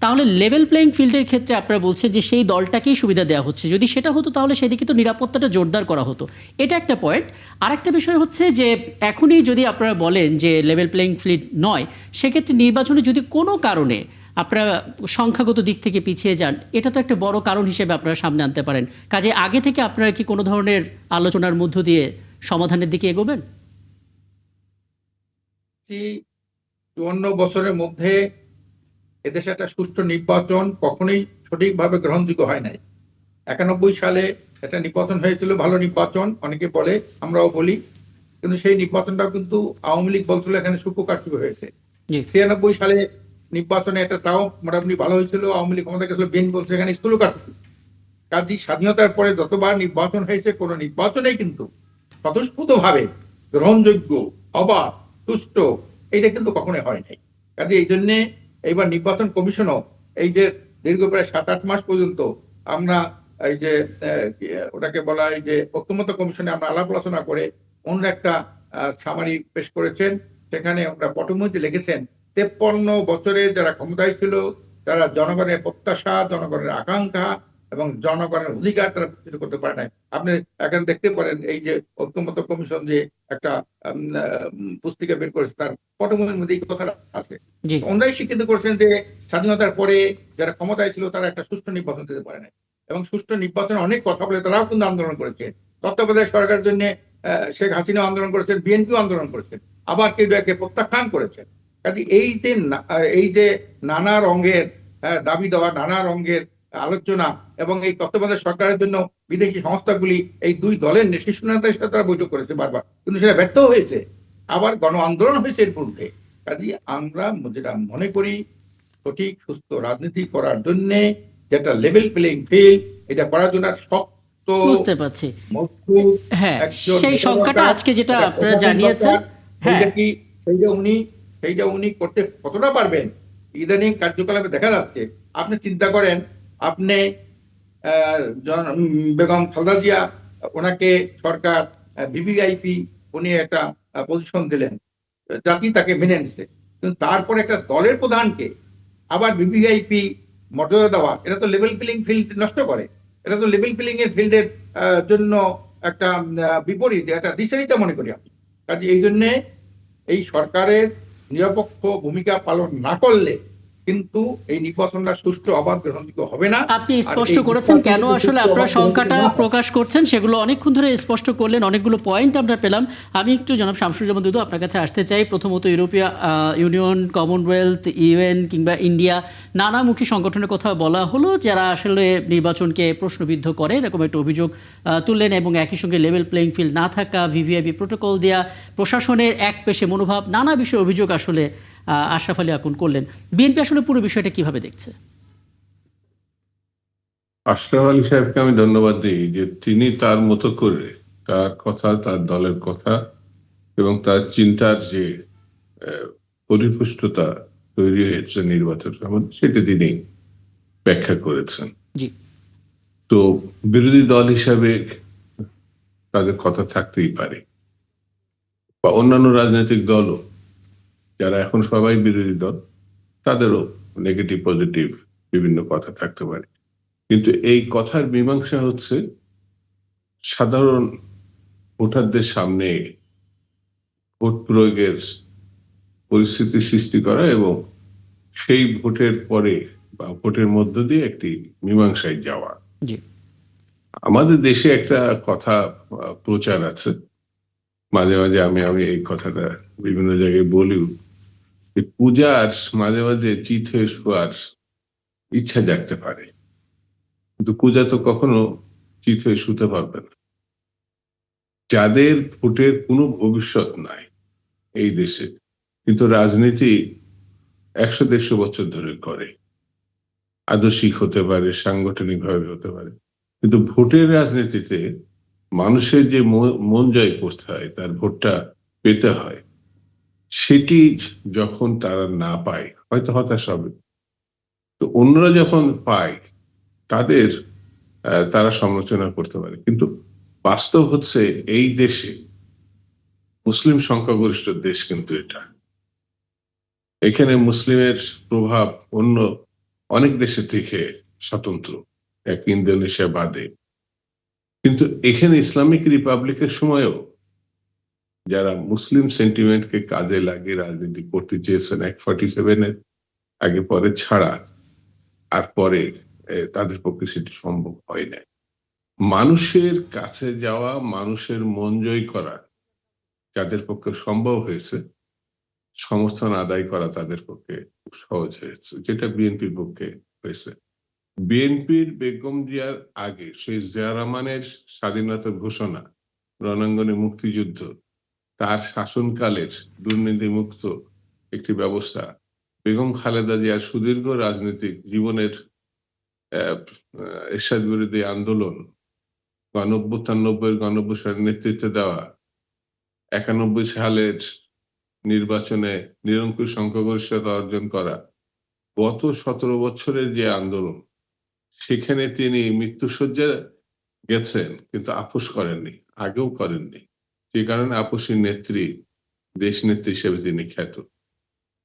তাহলে লেভেল প্লেইং ফিল্ডের ক্ষেত্রে আপনারা বলছেন যে সেই দলটাকেই সুবিধা দেওয়া হচ্ছে। যদি সেটা হতো তাহলে সেদিকে তো নিরাপত্তাটা জোরদার করা হতো। এটা একটা পয়েন্ট। আরেকটা বিষয় হচ্ছে যে এখনই যদি আপনারা বলেন যে লেভেল প্লেইং ফিল্ড নয়, সেক্ষেত্রে নির্বাচনে যদি কোনো কারণে আপনারা সংখ্যাগত দিক থেকে পিছিয়ে যান, এটা তো একটা বড় কারণ হিসেবে আপনারা সামনে আনতে পারেন। কাজে আগে থেকে আপনারা কি কোনো ধরনের আলোচনার মধ্য দিয়ে সমাধানের দিকে এগোবেন? 54 বছরের মধ্যে এদেশে একটা সুষ্ঠু নির্বাচন কখনোই সঠিকভাবে গ্রহণযোগ্য হয় নাই। 91 সালে একটা নির্বাচন হয়েছিল, ভালো নির্বাচন অনেকে বলে, আমরাও বলি, কিন্তু সেই নির্বাচনটাও কিন্তু আওয়ামী লীগ বলছিল এখানে সুপ্রকাশিত হয়েছে। 96 সালে নির্বাচনে এটা তাও মোটামুটি ভালো হয়েছিল, আওয়ামী লীগ ক্ষমতা গেছিল, বিএনপি বলছে এখানে স্থূল কাটছে। কাজী স্বাধীনতার পরে যতবার নির্বাচন হয়েছে, কোন নির্বাচনেই কিন্তু স্বতঃস্ফূর্তভাবে গ্রহণযোগ্য, অবাধ, সুষ্ঠু এইটা কিন্তু কখনোই হয় নাই। কাজে এই জন্যে এইবার নির্বাচন কমিশনও এই যে দীর্ঘ প্রায় 7-8 মাস পর্যন্ত আমরা এই যে ওটাকে বলা হয় যে ঐক্যমত্য কমিশনে আমরা আলাপ আলোচনা করে অন্য একটা সামারি পেশ করেছেন। সেখানে আমরা পটভূমিতে লিখেছেন 53 বছরে যারা ক্ষমতায় ছিল, তারা জনগণের প্রত্যাশা, জনগণের আকাঙ্ক্ষা এবং জনগণের অধিকার তারা প্রতিষ্ঠিত করতে পারে নাই। আপনি এখন দেখতে পারেন এই যে ঐক্যমত্য কমিশন যে একটা পুস্তিকা বের করেছে, তার পটভূমির মধ্যে এই কথাটা আছে। ওনারাই স্বীকৃত করেছেন যে স্বাধীনতার পরে যারা ক্ষমতায় ছিল তারা একটা সুষ্ঠু নির্বাচন দিতে পারে নাই, এবং সুষ্ঠু নির্বাচনে অনেক কথা বলে তারাও কিন্তু আন্দোলন করেছে। তত্ত্বাবধায়ক সরকারের জন্য শেখ হাসিনা আন্দোলন করেছেন, বিএনপিও আন্দোলন করেছেন, আবার কেউ একে প্রত্যাখ্যান করেছেন। কাজে এই যে নানা রঙের দাবি দেওয়া, নানা রঙের আলোচনা, এবং এই তত্ত্বাবধায়ক সরকারের জন্য বিদেশি সংস্থাগুলি এই 2 দলের শীর্ষ নেতাদের সাথে তারা বৈঠক করেছে বারবার, কিন্তু সেটা ব্যর্থ হয়েছে। আবার গণ আন্দোলন হয়েছে এর বিরুদ্ধে। কাজে আমরা যেটা মনে করি, সঠিক সুস্থ রাজনীতি করার জন্য যেটা লেভেল প্লেইং ফিল্ড, এটা করার জন্য তো বুঝতে পারছি। মজবুত হ্যাঁ, একজন সেই নেতা সংখ্যাটা দরকার, আজকে যেটা একটা আপনারা প্রশাসন জানিয়েছেন, দরকার। হ্যাঁ, সেইটা উনি করতে কতটা পারবেন ইদানিং কার্যকলাপে দেখা যাচ্ছে। আপনি চিন্তা করেন, আপনি বেগম খালেদা জিয়া, ওনাকে সরকার ভিভিআইপি উনি একটা পজিশন দিলেন, জাতি তাকে মেনে নিছে, কিন্তু তারপরে একটা দলের প্রধানকে আবার ভিভিআইপি মর্যাদা দেওয়া, এটা তো লেভেল প্লেইং ফিল্ড নষ্ট করে। এটা তো লেভেল প্লেইং এর ফিল্ডের জন্য একটা বিপরীত, একটা দিশারিতা মনে করি আমি। কাজে এই জন্যে এই সরকারের নিরপেক্ষ ভূমিকা পালন না করলে কিন্তু এই নির্বাচনটা সুষ্ঠু, অবাধ, গ্রহণযোগ্য হবে না। আপনি আর স্পষ্ট এই করেছেন নির্বাচন কেন যদি আসলে সুষ্ঠু, আপনারা অবাধ, গ্রহণযোগ্য সংখ্যাটা না হয়, প্রকাশ করছেন, সেগুলো অনেকক্ষণ ধরে স্পষ্ট করলেন, অনেকগুলো পয়েন্ট আমরা পেলাম। আমি একটু জনাব শামসুজ্জামান দুদু আপনার কাছে আসতে চাই। প্রথমত ইউরোপীয় ইউনিয়ন, কমনওয়েলথ, ইউএন কিংবা ইন্ডিয়া, নানামুখী সংগঠনের কথা বলা হলো যারা আসলে নির্বাচনকে প্রশ্নবিদ্ধ করে, এরকম একটা অভিযোগ তুললেন, এবং একই সঙ্গে লেভেল প্লেইং ফিল্ড না থাকা, ভিভিআইপি প্রোটোকল দেয়া, প্রশাসনের এক পেশে মনোভাব, নানা বিষয়ে অভিযোগ আসলে আশরাফ আলী আকুন করলেন। বিএনপি আসলে পুরো বিষয়টা কিভাবে দেখছে? আশরাফ আলী সাহেবকে আমি ধন্যবাদ দিই যে তিনি তার মতো করে তার কথা, তার দলের কথা এবং তার চিন্তার যে পরিপুষ্টতা তৈরি হয়েছে নির্বাচন সম্বন্ধে, সেটা তিনি ব্যাখ্যা করেছেন। জি, তো বিরোধী দল হিসাবে তাদের কথা থাকতেই পারে, বা অন্যান্য রাজনৈতিক দলও, যারা এখন সবাই বিরোধী দল, তাদেরও নেগেটিভ পজিটিভ বিভিন্ন কথা থাকতে পারে। কিন্তু এই কথার মীমাংসা হচ্ছে সাধারণ ভোটারদের সামনে ভোট প্রয়োগের পরিস্থিতি সৃষ্টি করা এবং সেই ভোটের পরে বা ভোটের মধ্য দিয়ে একটি মীমাংসায় যাওয়া। জি, আমাদের দেশে একটা কথা প্রচার আছে, মাঝে মাঝে আমি আমি এই কথাটা বিভিন্ন জায়গায় বলিও, যে পূজার মাঝে মাঝে চিত হয়ে শোয়ার ইচ্ছা জাগতে পারে, কিন্তু পূজা তো কখনো চিত হয়ে শুতে পারবে না। যাদের ভোটের কোনো ভবিষ্যৎ নাই এই দেশে, কিন্তু রাজনীতি 100-150 বছর ধরে করে, আদর্শিক হতে পারে, সাংগঠনিক ভাবে হতে পারে, কিন্তু ভোটের রাজনীতিতে মানুষের যে মন জয় করতে হয়, তার ভোটটা পেতে হয়, সেটি যখন তারা না পায় হয়তো হতাশ হবে, তো অন্যরা যখন পায় তাদের তারা সমালোচনা করতে পারে। কিন্তু বাস্তব হচ্ছে এই দেশে মুসলিম সংখ্যাগরিষ্ঠ দেশ, কিন্তু এটা, এখানে মুসলিমের প্রভাব অন্য অনেক দেশের থেকে স্বতন্ত্র, এক ইন্দোনেশিয়া বাদে। কিন্তু এখানে ইসলামিক রিপাবলিকের সময়ও যারা মুসলিম সেন্টিমেন্টকে কাজে লাগিয়ে রাজনীতি করতে চেয়েছেন 147-এর আগে পরে ছাড়া, আর পরে তাদের পক্ষে সেটি সম্ভব হয় না। মানুষের কাছে যাওয়া, মানুষের মন জয় করা যাদের পক্ষে সম্ভব হয়েছে, সমর্থন আদায় করা তাদের পক্ষে খুব সহজ হয়েছে, যেটা বিএনপির পক্ষে হয়েছে। বিএনপির বেগম জিয়ার আগে সেই জিয়া রহমানের স্বাধীনতা ঘোষণা, রণাঙ্গনে মুক্তিযুদ্ধ, তার শাসনকালের দুর্নীতিমুক্ত একটি ব্যবস্থা, বেগম খালেদা জিয়ার সুদীর্ঘ রাজনৈতিক জীবনের এরশাদ বিরোধী আন্দোলন, 92-93 সালের নেতৃত্ব দেওয়া, 91 সালের নির্বাচনে নিরঙ্কুশ সংখ্যাগরিষ্ঠতা অর্জন করা, গত 17 বছরের যে আন্দোলন, সেখানে তিনি মৃত্যুশয্যায় গেছেন কিন্তু আপোষ করেননি, আগেও করেননি। সে কারণে আপোষী নেত্রী, দেশ নেত্রী হিসেবে তিনি খ্যাত।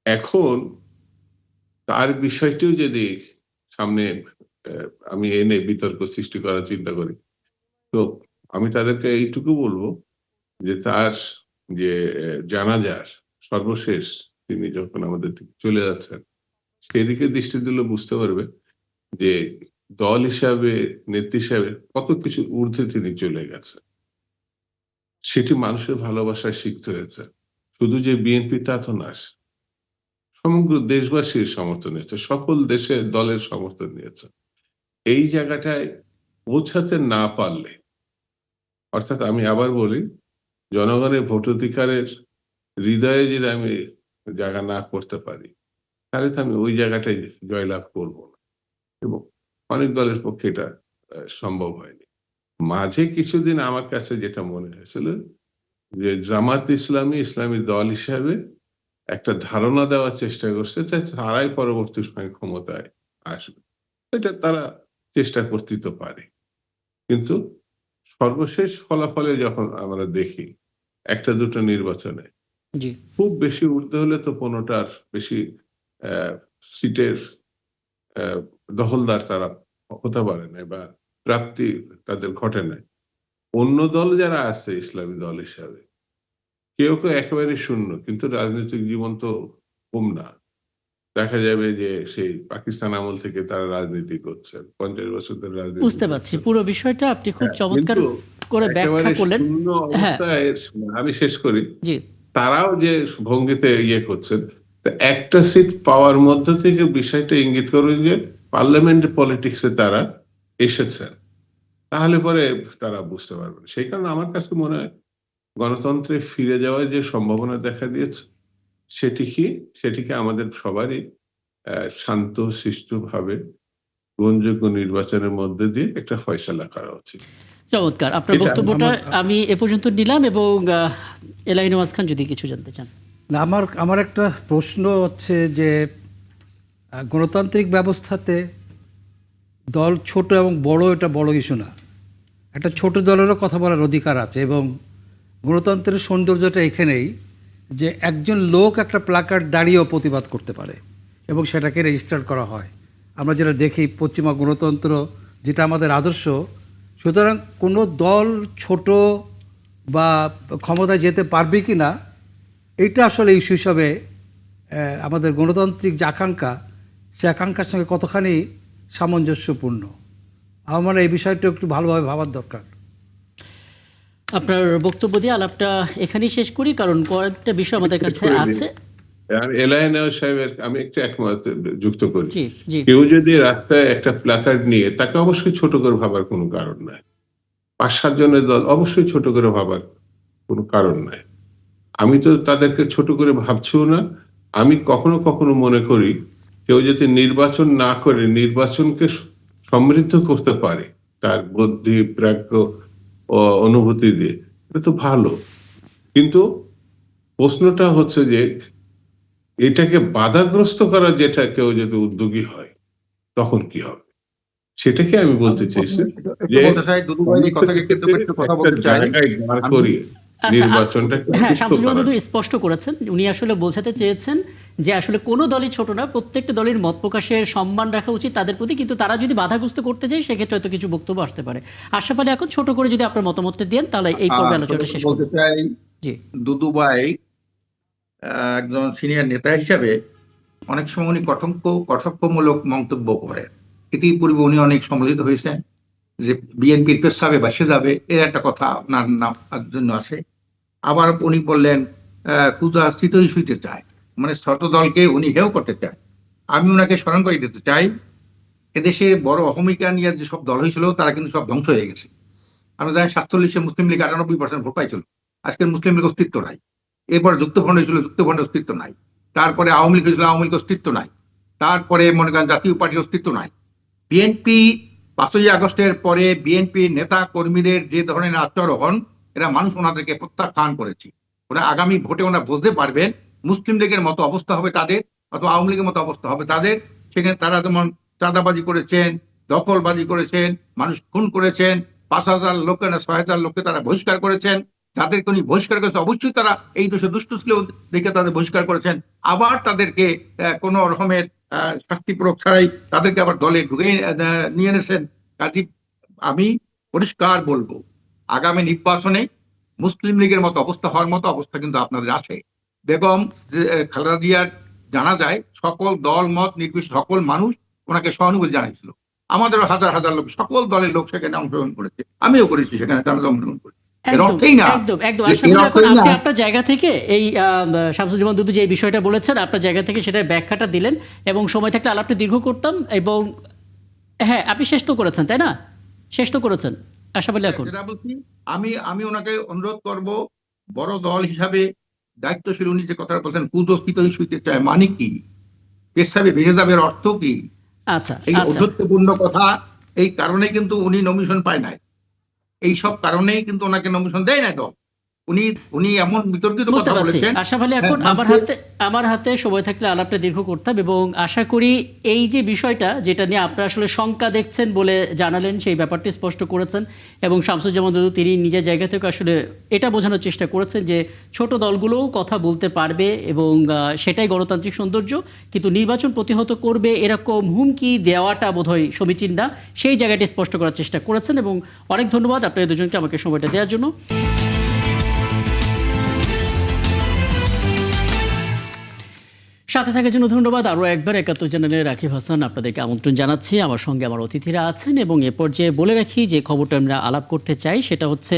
এখন তার বিষয়টিও যদি সামনে আমি এনে বিতর্ক সৃষ্টি করার চিন্তা করি, তো আমি তাদেরকে এইটুকু বলবো যে তার যে জানাজার সর্বশেষ তিনি যখন আমাদের থেকে চলে যাচ্ছেন, সেদিকে দৃষ্টি দিলে বুঝতে পারবে যে দল হিসাবে, নেত্রী হিসাবে কত কিছু ঊর্ধ্বে তিনি চলে গেছেন। সেটি মানুষের ভালোবাসায় শিখতে হয়েছে। শুধু যে বিএনপি তা তো না, সমগ্র দেশবাসীর সমর্থন নিয়েছে, সকল দেশের দলের সমর্থন নিয়েছে। এই জায়গাটায় পৌঁছাতে না পারলে, অর্থাৎ আমি আবার বলি, জনগণের ভোটাধিকারের হৃদয়ে যদি আমি জায়গা না করতে পারি, তাহলে তো আমি ওই জায়গাটাই জয়লাভ করব না, এবং অনেক দলের পক্ষে এটা সম্ভব হয়নি। মাঝে কিছুদিন আমার কাছে যেটা মনে হয়েছিল যে জামাত ইসলামী ইসলামী দল হিসাবে একটা ধারণা দেওয়ার চেষ্টা করছে যে তারাই পরবর্তী সময় ক্ষমতায় আসবে। এটা তারা চেষ্টা করতেই তো পারে, কিন্তু সর্বশেষ ফলাফলে যখন আমরা দেখি একটা দুটো নির্বাচনে জি, খুব বেশি উঠতে হলে তো 15টার বেশি সিটের দখলদার তারা হতে পারে না বা প্রাপ্তি তাদের ঘটে নাই। অন্য দল যারা আছে ইসলামী দল হিসাবে কেউ কেউ একেবারে শূন্য, কিন্তু রাজনৈতিক জীবন তো কম না। দেখা যাবে যে সেই পাকিস্তান আমল থেকে তারা রাজনীতি করছেন, 50 বছর ধরে রাজনীতি বুঝতে পারছি করছেন। পুরো বিষয়টা আপনি খুব হ্যাঁ, চমৎকার কিন্তু করে ব্যাখ্যা একেবারে করলেন। শূন্য হ্যাঁ, অবস্থায় আমি শেষ করি। জি, তারাও যে ভঙ্গিতে ইয়ে করছেন, তা একটা সিট পাওয়ার মধ্য থেকে বিষয়টা ইঙ্গিত করে যে পার্লামেন্ট পলিটিক্সে তারা এসেছেন, তাহলে পরে তারা বুঝতে পারবেন। সেই কারণে আমার কাছে মনে হয় গণতন্ত্রে ফিরে যাওয়ার যে সম্ভাবনা দেখা দিয়েছে সেটিকে আমাদের সবারই শান্ত শিষ্ট ভাবে গ্রহণযোগ্য নির্বাচনের মধ্যে দিয়ে একটা ফয়সালা করা উচিত। চমৎকার আপনার এটা বক্তব্যটা আমি এ পর্যন্ত নিলাম, এবং এলাহি নওয়াজ খান যদি কিছু জানতে চান। না, আমার একটা প্রশ্ন হচ্ছে যে গণতান্ত্রিক ব্যবস্থাতে দল ছোট এবং বড়, এটা বড় কিছু না। একটা ছোট দলেরও কথা বলার অধিকার আছে, এবং গণতন্ত্রের সৌন্দর্যটা এখানেই যে একজন লোক একটা প্ল্যাকার্ড দাঁড়িয়েও প্রতিবাদ করতে পারে এবং সেটাকে রেজিস্টার করা হয়। আমরা যেটা দেখি পশ্চিমা গণতন্ত্র, যেটা আমাদের আদর্শ। সুতরাং কোনো দল ছোট বা ক্ষমতায় যেতে পারবে কি না, এইটা আসলে ইস্যু হিসাবে আমাদের গণতান্ত্রিক যে আকাঙ্ক্ষা, সে আকাঙ্ক্ষার সঙ্গে কতখানি সামঞ্জস্যপূর্ণ। আমার মনে হয় এই বিষয়টা একটু ভালোভাবে ভাবার দরকার। আপনার বক্তব্য দিয়ে আলাপটা এখানেই শেষ করি, কারণ কয়েকটা বিষয় আমাদের কাছে আছে। আর এলাহি নওয়াজ সাহেবের আমি একটু একমত যুক্ত করি। জি, জি, কেউ যদি রাস্তায় একটা প্ল্যাকার্ড নিয়ে, তাকে অবশ্যই ছোট করে ভাবার কোনো কারণ নাই। 5-7 জনের দল, অবশ্যই ছোট করে ভাবার কোনো কারণ নাই। আমি তো তাদেরকে ছোট করে ভাবছিও না। আমি কখনো কখনো মনে করি কেউ যদি নির্বাচন না করে নির্বাচনকে সমৃদ্ধ করতে পারে তার বুদ্ধি প্রাজ্ঞ ও অনুভূতি দিয়ে, এটা তো ভালো। কিন্তু প্রশ্নটা হচ্ছে যে এটাকে বাধাগ্রস্ত করার যেটা কেউ যদি উদ্যোগী হয় তখন কি হবে, সেটাকে আমি বলতে চাইছি যে বলতে চাই দুদু ভাইয়ের কথাকে কেন্দ্র করে একটু কথা একটা বলতে চাই। জায়গায় দাঁড় আমি- করিয়ে আচ্ছা, নির্বাচনটাকে হ্যাঁ, সুস্থ শামসুজ্জামান করা। দুদু স্পষ্ট করেছেন, উনি আসলে বোঝাতে চেয়েছেন যে আসলে কোনো দলই ছোট না, প্রত্যেকটা দলের মত প্রকাশের সম্মান রাখা উচিত তাদের প্রতি, কিন্তু তারা যদি বাধাগ্রস্ত করতে যায় সেক্ষেত্রে হয়তো কিছু বক্তব্য আসতে পারে। আশরাফ আলী, এখন ছোট করে যদি আপনার মতামতটা দেন তাহলে এই পর্বে আলোচনাটা শেষ করব। বলতে চাই জি, দুদু ভাই একজন সিনিয়র নেতা হিসাবে অনেক সময় উনি কটাক্ষমূলক মন্তব্য করেন। ইতিপূর্বে উনি অনেক সমালোচিত হয়েছেন যে বিএনপির পেশাবে বাসে যাবে, এর একটা কথা আপনার নাম জন্য আছে। আবার উনি বললেন পূজা স্থিতই শুইতে চায়, মানে ছোট দলকে উনি হেও করতে চায়। আমি ওনাকে স্মরণ করে দিতে চাই, এদেশে বড় অহমিকা নিয়ে যে সব দল হয়েছিল তারা কিন্তু সব ধ্বংস হয়ে গেছে। আমরা জানি 47-এ মুসলিম লীগ 98% ভোট পাইছিল, আজকের মুসলিম লীগ অস্তিত্ব নাই। এরপর যুক্তফ্রন্ট হয়েছিল, যুক্তফ্রন্টের অস্তিত্ব নাই। তারপরে আওয়ামী লীগ হয়েছিল, আওয়ামী লীগ অস্তিত্ব নাই। তারপরে মনে করেন জাতীয় পার্টির অস্তিত্ব নাই। বিএনপি 5ই আগস্টের পরে বিএনপির নেতা কর্মীদের যে ধরনের আচরণ, এরা মানুষ ওনাদেরকে প্রত্যাখ্যান করেছে। ওরা আগামী ভোটে ওরা বুঝতে পারবেন মুসলিম লীগের মতো অবস্থা হবে তাদের, অথবা আওয়ামী লীগের মতো অবস্থা হবে তাদের। সেখানে তারা যেমন চাঁদাবাজি করেছেন, দখলবাজি করেছেন, মানুষ খুন করেছেন, 5,000 লোককে না 6,000 লোককে তারা বহিষ্কার করেছেন। যাদেরকে উনি বহিষ্কার করেছে অবশ্যই তারা এই দেশে দুষ্ট ছিল দেখে তাদের বহিষ্কার করেছেন। আবার তাদেরকে কোন রকমের শাস্তি প্রয়োগ ছাড়াই তাদেরকে আবার দলে ঢুকে নিয়ে এনেছেন। কাজী আমি পরিষ্কার বলবো, আগামী নির্বাচনে মুসলিম লীগের মতো অবস্থা হওয়ার মতো অবস্থা কিন্তু আপনাদের আছে। বেগম খালেদা জিয়ার জানা যায় সকল দল মত নির্বিশেষে সকল মানুষ ওনাকে সহানুভূতি জানিয়েছিল। আমাদেরও হাজার হাজার লোক, সকল দলের লোক সেখানে অংশগ্রহণ করেছে, আমিও করেছি সেখানে, জানাজা অংশগ্রহণ করেছি। এর একদম অর্থই না একদম একদম। যে আশরাফ এর আলী, এখন অর্থই না আপনি আপনার জায়গা থেকে এই শামসুজ্জামান দুদু যে এই বিষয়টা বলেছেন, আপনার জায়গা থেকে সেটার ব্যাখ্যাটা দিলেন, এবং সময় থাকলে আলাপটা দীর্ঘ করতাম। এবং হ্যাঁ, আপনি শেষ তো করেছেন, তাই না? শেষ তো করেছেন আশরাফ আলী। এখন যেটা বলছি, আমি ওনাকে অনুরোধ করব, বড় দল হিসাবে দায়িত্বশীল উনি যে কথাটা বলছেন, কুদস্তিত শুইতে চায় মানে কি, পেশাবে ভেসে যাবে অর্থ কি? আচ্ছা এই আচ্ছা, ঔদ্ধত্যপূর্ণ কথা, এই কারণে কিন্তু উনি নমিনেশন পায় নাই। এইসব কারণেই কিন্তু ওনাকে নমিনেশন দেয় না তো। উনি উনি এমন বিতর্কিত বুঝতে কথা পারছি বলেছেন। আশরাফ আলী, এখন আমার হাতে সময় থাকলে আলাপটা দীর্ঘ করতাম, এবং আশা করি এই যে বিষয়টা যেটা নিয়ে আপনারা আসলে শঙ্কা দেখছেন বলে জানালেন, সেই ব্যাপারটি স্পষ্ট করেছেন, এবং শামসুজ্জামান দুদু তিনি নিজের জায়গা থেকে আসলে এটা বোঝানোর চেষ্টা করেছেন যে ছোট দলগুলোও কথা বলতে পারবে, এবং সেটাই গণতান্ত্রিক সৌন্দর্য, কিন্তু নির্বাচন প্রতিহত করবে এরকম হুমকি দেওয়াটা বোধহয় সমীচীন না, সেই জায়গাটি স্পষ্ট করার চেষ্টা করেছেন। এবং অনেক ধন্যবাদ আপনাদের দুজনকে আমাকে সময়টা দেওয়ার জন্য। সাথে থাকার জন্য ধন্যবাদ। আরও একবার ৭১ চ্যানেলের রাকিব হাসান আপনাদেরকে আমন্ত্রণ জানাচ্ছি। আমার সঙ্গে আমার অতিথিরা আছেন, এবং এ পর্যায়ে বলে রাখি যে খবরটা আমরা আলাপ করতে চাই সেটা হচ্ছে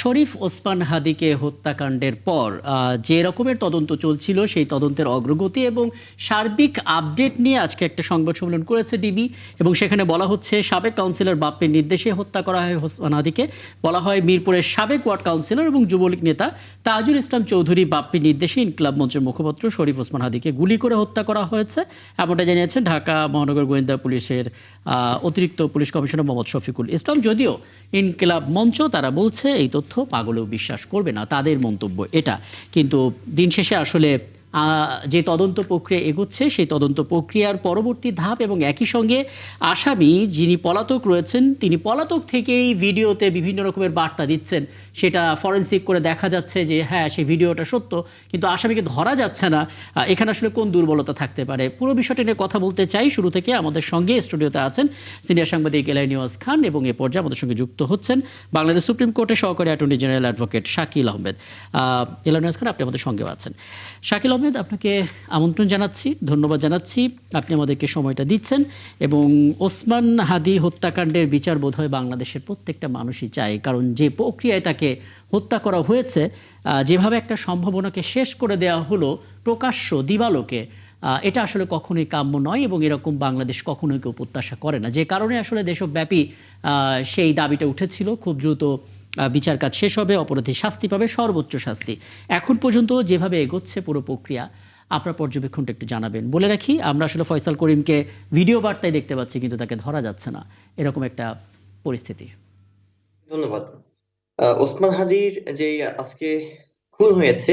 শরীফ ওসমান হাদিকে হত্যাকাণ্ডের পর যে রকমের তদন্ত চলছিল সেই তদন্তের অগ্রগতি এবং সার্বিক আপডেট নিয়ে আজকে একটা সংবাদ সম্মেলন করেছে ডিবি, এবং সেখানে বলা হচ্ছে সাবেক কাউন্সিলর বাপ্পির নির্দেশে হত্যা করা হয় ওসমান হাদিকে। বলা হয় মিরপুরের সাবেক ওয়ার্ড কাউন্সিলর এবং যুবলীগ নেতা তাজুল ইসলাম চৌধুরী বাপ্পির নির্দেশে ইনকিলাব মঞ্চের মুখপাত্র শরীফ ওসমান হাদিকে গুলি করে হত্যা করা হয়েছে, এমনটা জানিয়েছেন ঢাকা মহানগর গোয়েন্দা পুলিশের অতিরিক্ত পুলিশ কমিশনার মোহাম্মদ শফিকুল ইসলাম। যদিও ইনকিলাব মঞ্চ তারা বলছে এই তথ্য পাগলেও বিশ্বাস করবে না, তাদের মন্তব্য এটা। কিন্তু দিন শেষে আসলে যে তদন্ত প্রক্রিয়া এগোচ্ছে সেই তদন্ত প্রক্রিয়ার পরবর্তী ধাপ, এবং একই সঙ্গে আসামি যিনি পলাতক রয়েছেন তিনি পলাতক থেকেই ভিডিওতে বিভিন্ন রকমের বার্তা দিচ্ছেন, সেটা ফরেনসিক করে দেখা যাচ্ছে যে হ্যাঁ সেই ভিডিওটা সত্য, কিন্তু আসামিকে ধরা যাচ্ছে না। এখানে আসলে কোন দুর্বলতা থাকতে পারে, পুরো বিষয়টা নিয়ে কথা বলতে চাই। শুরু থেকে আমাদের সঙ্গে স্টুডিওতে আছেন সিনিয়র সাংবাদিক এলআই নিওয়াজ খান, এবং এ পর্যায়ে আমাদের সঙ্গে যুক্ত হচ্ছেন বাংলাদেশ সুপ্রিম কোর্টের সহকারী attorney general advocate Shakil Ahmed. এলআই নিওয়াজ খান, আপনি আমাদের সঙ্গেও আছেন। শাকিল আহমেদ, আপনাকে আমন্ত্রণ জানাচ্ছি, ধন্যবাদ জানাচ্ছি, আপনি আমাদেরকে সময়টা দিচ্ছেন। এবং ওসমান হাদি হত্যাকাণ্ডের বিচার বোধহয় বাংলাদেশের প্রত্যেকটা মানুষই চায়, কারণ যে প্রক্রিয়ায় তাকে হত্যা করা হয়েছে, যেভাবে একটা সম্ভাবনাকে শেষ করে দেওয়া হলো প্রকাশ্য দিবালোকে, এটা আসলে কখনোই কাম্য নয়, এবং এরকম বাংলাদেশ কখনোই কেউ প্রত্যাশা করে না। যে কারণে আসলে দেশব্যাপী সেই দাবিটা উঠেছিল খুব দ্রুত বিচার কাজ শেষ হবে, অপরাধী শাস্তি পাবে, সর্বোচ্চ শাস্তি। এখন পর্যন্ত যেভাবে এগোচ্ছে পুরো প্রক্রিয়া, আপনার পর্যবেক্ষণটা একটু জানাবেন। বলে রাখি, আমরা আসলে ফয়সাল করিমকে ভিডিও বার্তায় দেখতে পাচ্ছি, কিন্তু তাকে ধরা যাচ্ছে না, এরকম একটা পরিস্থিতি। ধন্যবাদ। ওসমান হাদির যে আজকে খুন হয়েছে,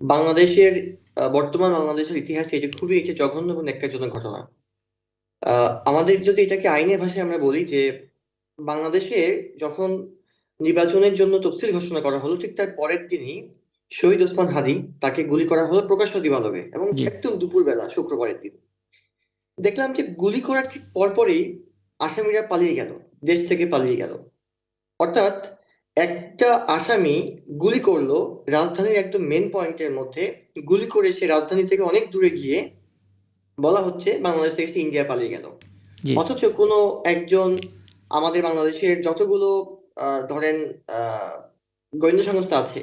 বাংলাদেশের বর্তমান বাংলাদেশের ইতিহাসে এটি খুবই একটি জঘন্য এবং ন্যাক্কারজনক ঘটনা। আমাদের যদি এটাকে আইনের ভাষায় আমরা বলি যে বাংলাদেশে যখন নির্বাচনের জন্য তফসিল ঘোষণা করা হলো, ঠিক তার পরের দিনই শহীদ ওসমান হাদি তাকে গুলি করা হলো প্রকাশ্য দিবালোকে, এবং একদম দুপুরবেলা শুক্রবারের দিন। দেখলাম যে গুলি করার ঠিক পরপরই আসামিরা পালিয়ে গেল, দেশ থেকে পালিয়ে গেল। অর্থাৎ একটা আসামি গুলি করলো রাজধানীর একদম মেন পয়েন্টের মধ্যে, গুলি করে সে রাজধানী থেকে অনেক দূরে গিয়ে বলা হচ্ছে বাংলাদেশ থেকে ইন্ডিয়া পালিয়ে গেল। অথচ কোনো একজন আমাদের বাংলাদেশের যতগুলো ধরেন গোয়েন্দা সংস্থা আছে,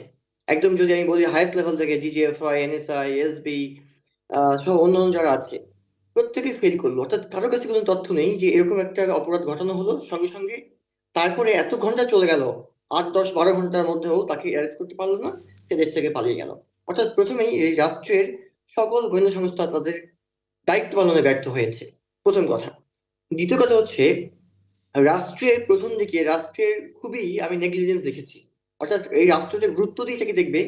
একদম যদি আমি বলি হাইয়েস্ট লেভেল থেকে ডিজিএফআই, এনএসআই, এসবি সহ অন্যান্য যারা আছে, প্রত্যেকে ফেল করলো। অর্থাৎ কারোর কাছে কোনো তথ্য নেই যে এরকম একটা অপরাধ ঘটানো হলো, সঙ্গে সঙ্গে তারপরে এত ঘন্টা চলে গেল, ৮-১০-১২ ঘন্টার মধ্যেও তাকে অ্যারেস্ট করতে পারলো না, সে দেশ থেকে পালিয়ে গেল। অর্থাৎ প্রথমেই এই রাষ্ট্রের সকল গোয়েন্দা সংস্থা তাদের দায়িত্ব পালনে ব্যর্থ হয়েছে, প্রথম কথা। দ্বিতীয় কথা হচ্ছে, রাষ্ট্রের প্রথম দিকে রাষ্ট্রের খুবই আমি নেগলিজেন্স দেখেছি। অর্থাৎ এই রাষ্ট্র যে গুরুত্ব দিয়ে তাকে দেখবে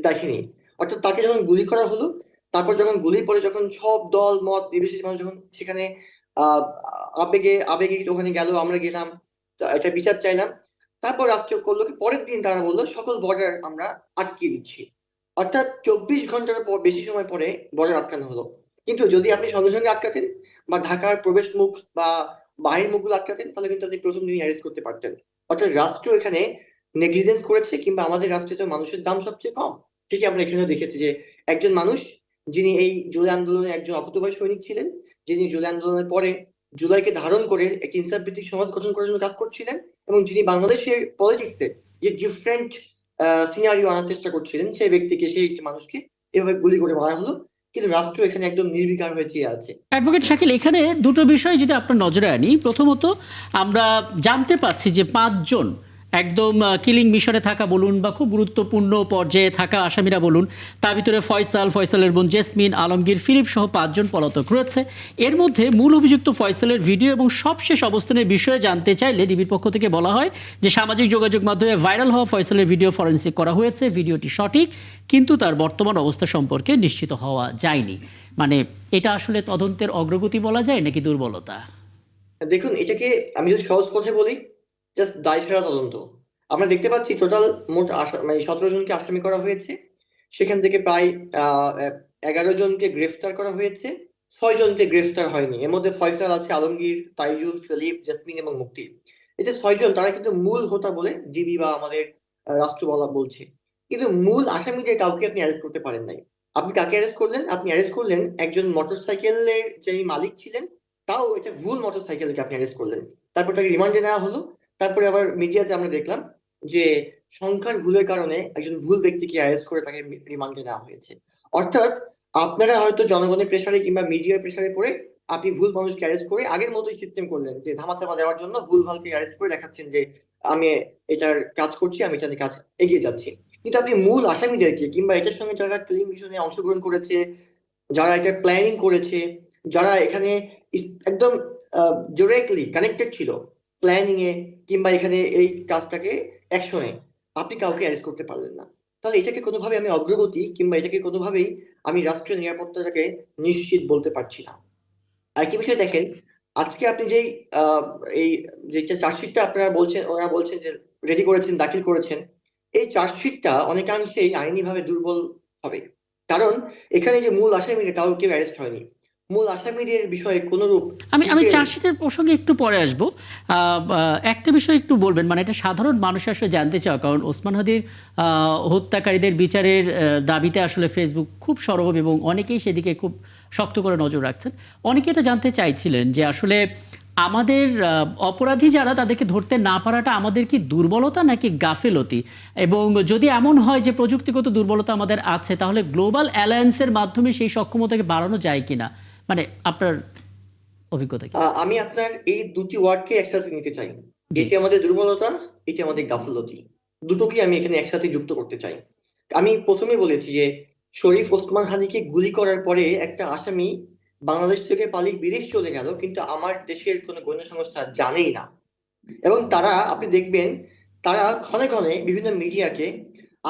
দেখেনি। অর্থাৎ তাকে যখন গুলি করা হলো, তারপর যখন গুলির পরে যখন সব দল মত নির্বিশেষে মানুষ যখন সেখানে আবেগে ওখানে গেল, আমরা গেলাম, এটা বিচার চাইলাম, তারপর রাষ্ট্র করলো কি পরের দিন তারা বললো সকল বর্ডার আমরা আটকিয়ে দিচ্ছি। অর্থাৎ ২৪ ঘন্টার পর বেশি সময় পরে বর্ডার আটকানো হলো। কিন্তু যদি আপনি সঙ্গে সঙ্গে আটকাতেন বা ঢাকার প্রবেশ মুখ বা বাহির মুখগুলো আটকাতেন, তাহলে কিন্তু আপনি প্রথম দিনই অ্যারেস্ট করতে পারতেন। অর্থাৎ রাষ্ট্র এখানে নেগলিজেন্স করেছে, কিংবা আমাদের রাষ্ট্রে তো মানুষের দাম সবচেয়ে কম। ঠিকই আমরা এখানেও দেখেছি যে একজন মানুষ যিনি এই জুলাই আন্দোলনে একজন অকুতোভয় সৈনিক ছিলেন, যিনি জুলাই আন্দোলনের পরে জুলাইকে ধারণ করে একটি ইনসাফ ভিত্তিক সমাজ গঠন করার জন্য কাজ করছিলেন, এবং যিনি বাংলাদেশের পলিটিক্সে যে ডিফারেন্ট সিনারিও আনার চেষ্টা করছিলেন, সেই ব্যক্তিকে, সেই মানুষকে এভাবে গুলি করে মারা হলো। কিন্তু রাষ্ট্র এখানে একদম নির্বিকার হয়ে চেয়ে আছে। অ্যাডভোকেট শাকিল, এখানে দুটো বিষয় যদি আপনার নজরে আনি। প্রথমত, আমরা জানতে পাচ্ছি যে ৫ জন একদম কিলিং মিশনে থাকা বলুন বা খুব গুরুত্বপূর্ণ পর্যায়ে থাকা আসামিরা বলুন, তার ভিতরে ফয়সালের বোন জেসমিন, আলমগীর, ফিলিপ সহ 5 জন পলাতক রয়েছে। এর মধ্যে মূল অভিযুক্ত ফয়সালের ভিডিও এবং সবশেষ অবস্থানের বিষয়ে জানতে চাইলে ডিবির পক্ষ থেকে বলা হয় যে সামাজিক যোগাযোগ মাধ্যমে ভাইরাল হওয়া ফয়সালের ভিডিও ফরেনসিক করা হয়েছে, ভিডিওটি সঠিক, কিন্তু তার বর্তমান অবস্থা সম্পর্কে নিশ্চিত হওয়া যায়নি। মানে এটা আসলে তদন্তের অগ্রগতি বলা যায় নাকি দুর্বলতা? দেখুন, এটাকে আমি যদি সহজ কথায় বলি, জাস্ট দায়সারা তদন্ত। আমরা দেখতে পাচ্ছি টোটাল মোট মানে 17 জনকে আসামি করা হয়েছে, সেখান থেকে প্রায় 11 জনকে গ্রেফতার করা হয়েছে, 6 জনকে গ্রেফতার হয়নি। এর মধ্যে ফয়সাল আছে, আলমগীর, তাইজুল, ফিলিপ, জেসমিন এবং মুক্তি। এই যে 6 জন, তারা কিন্তু মূল হোতা বলে ডিবি বা আমাদের রাষ্ট্র বলছে, কিন্তু মূল আসামিদের কাউকে আপনি অ্যারেস্ট করতে পারেন নাই। আপনি কাকে অ্যারেস্ট করলেন? আপনি অ্যারেস্ট করলেন একজন মোটরসাইকেলের যিনি মালিক ছিলেন, তাও এটা ভুল মোটরসাইকেলকে আপনি অ্যারেস্ট করলেন। তারপর তাকে রিমান্ডে নেওয়া হলো। তারপরে আবার মিডিয়াতে আমরা দেখলাম যে সংখ্যার ভুলের কারণে একজন ভুল ব্যক্তিকে অ্যারেস্ট করে তাকে রিমান্ডে নেওয়া হয়েছে। অর্থাৎ আপনারা হয়তো জনগণের প্রেসারে কিংবা মিডিয়ার প্রেসারে পড়ে আপনি ভুল মানুষকে অ্যারেস্ট করে আগের মতোই সিস্টেম করলেন, যে ধামাচাপা দেওয়ার জন্য ভুল ভালকে অ্যারেস্ট করে দেখাচ্ছেন যে আমি এটার কাজ করছি, আমি এটার কাজ এগিয়ে যাচ্ছি। কিন্তু আপনি মূল আসামিদেরকে কিংবা এটার সঙ্গে যারা ক্লিন মিশনে অংশগ্রহণ করেছে, যারা এটা প্ল্যানিং করেছে, যারা এখানে একদম ডিরেক্টলি কানেক্টেড ছিল প্ল্যানিং এ কিংবা এখানে এই কাজটাকে অ্যাকশনে, আপনি কাউকে অ্যারেস্ট করতে পারলেন না। তাহলে এটাকে কোনোভাবে আমি অগ্রগতি কিংবা এটাকে কোনোভাবেই আমি রাষ্ট্রীয় নিরাপত্তাটাকে নিশ্চিত বলতে পারছি না। আর কি বিষয় দেখেন, আজকে আপনি যেই এই যে চার্জশিটটা আপনারা বলছেন, ওরা বলছেন যে রেডি করেছেন, দাখিল করেছেন, এই চার্জশিটটা অনেকাংশেই আইনিভাবে দুর্বল হবে। কারণ এখানে যে মূল আসামিরা কাউকে কেউ অ্যারেস্ট হয়নি, মূল আসামিদের বিষয়ে কোনরূপ আমি চার্জশিটের প্রসঙ্গে একটু পরে আসবো। একটা বিষয় একটু বলবেন, মানে এটা সাধারণ মানুষ আসলে জানতে চাও, কারণ ওসমান হাদির হত্যাকারীদের বিচারের দাবিতে আসলে ফেসবুক খুব সরব এবং অনেকেই সেদিকে খুব শক্ত করে নজর রাখছেন। অনেকে এটা জানতে চাইছিলেন যে আসলে আমাদের অপরাধী যারা, তাদেরকে ধরতে না পারাটা আমাদের কি দুর্বলতা নাকি গাফেলতি, এবং যদি এমন হয় যে প্রযুক্তিগত দুর্বলতা আমাদের আছে, তাহলে গ্লোবাল অ্যালায়েন্সের মাধ্যমে সেই সক্ষমতাকে বাড়ানো যায় কিনা, মানে আপনার অভিজ্ঞতা কি? আমি আপনার এই দুটি ওয়ার্ডকে একসাথে নিতে চাই। এটি আমাদের দুর্বলতা, এটি আমাদের গাফলতি, দুটোকে আমি এখানে একসাথে যুক্ত করতে চাই। আমি প্রথমে বলেছি যে শরীফ ওসমান হাদিকে গুলি করার পরে একটা আসামি বাংলাদেশ থেকে পালিয়ে বিদেশ চলে গেল, কিন্তু আমার দেশের কোনো গোয়েন্দা সংস্থা জানেই না। এবং তারা, আপনি দেখবেন, তারা ক্ষণে ক্ষণে বিভিন্ন মিডিয়াকে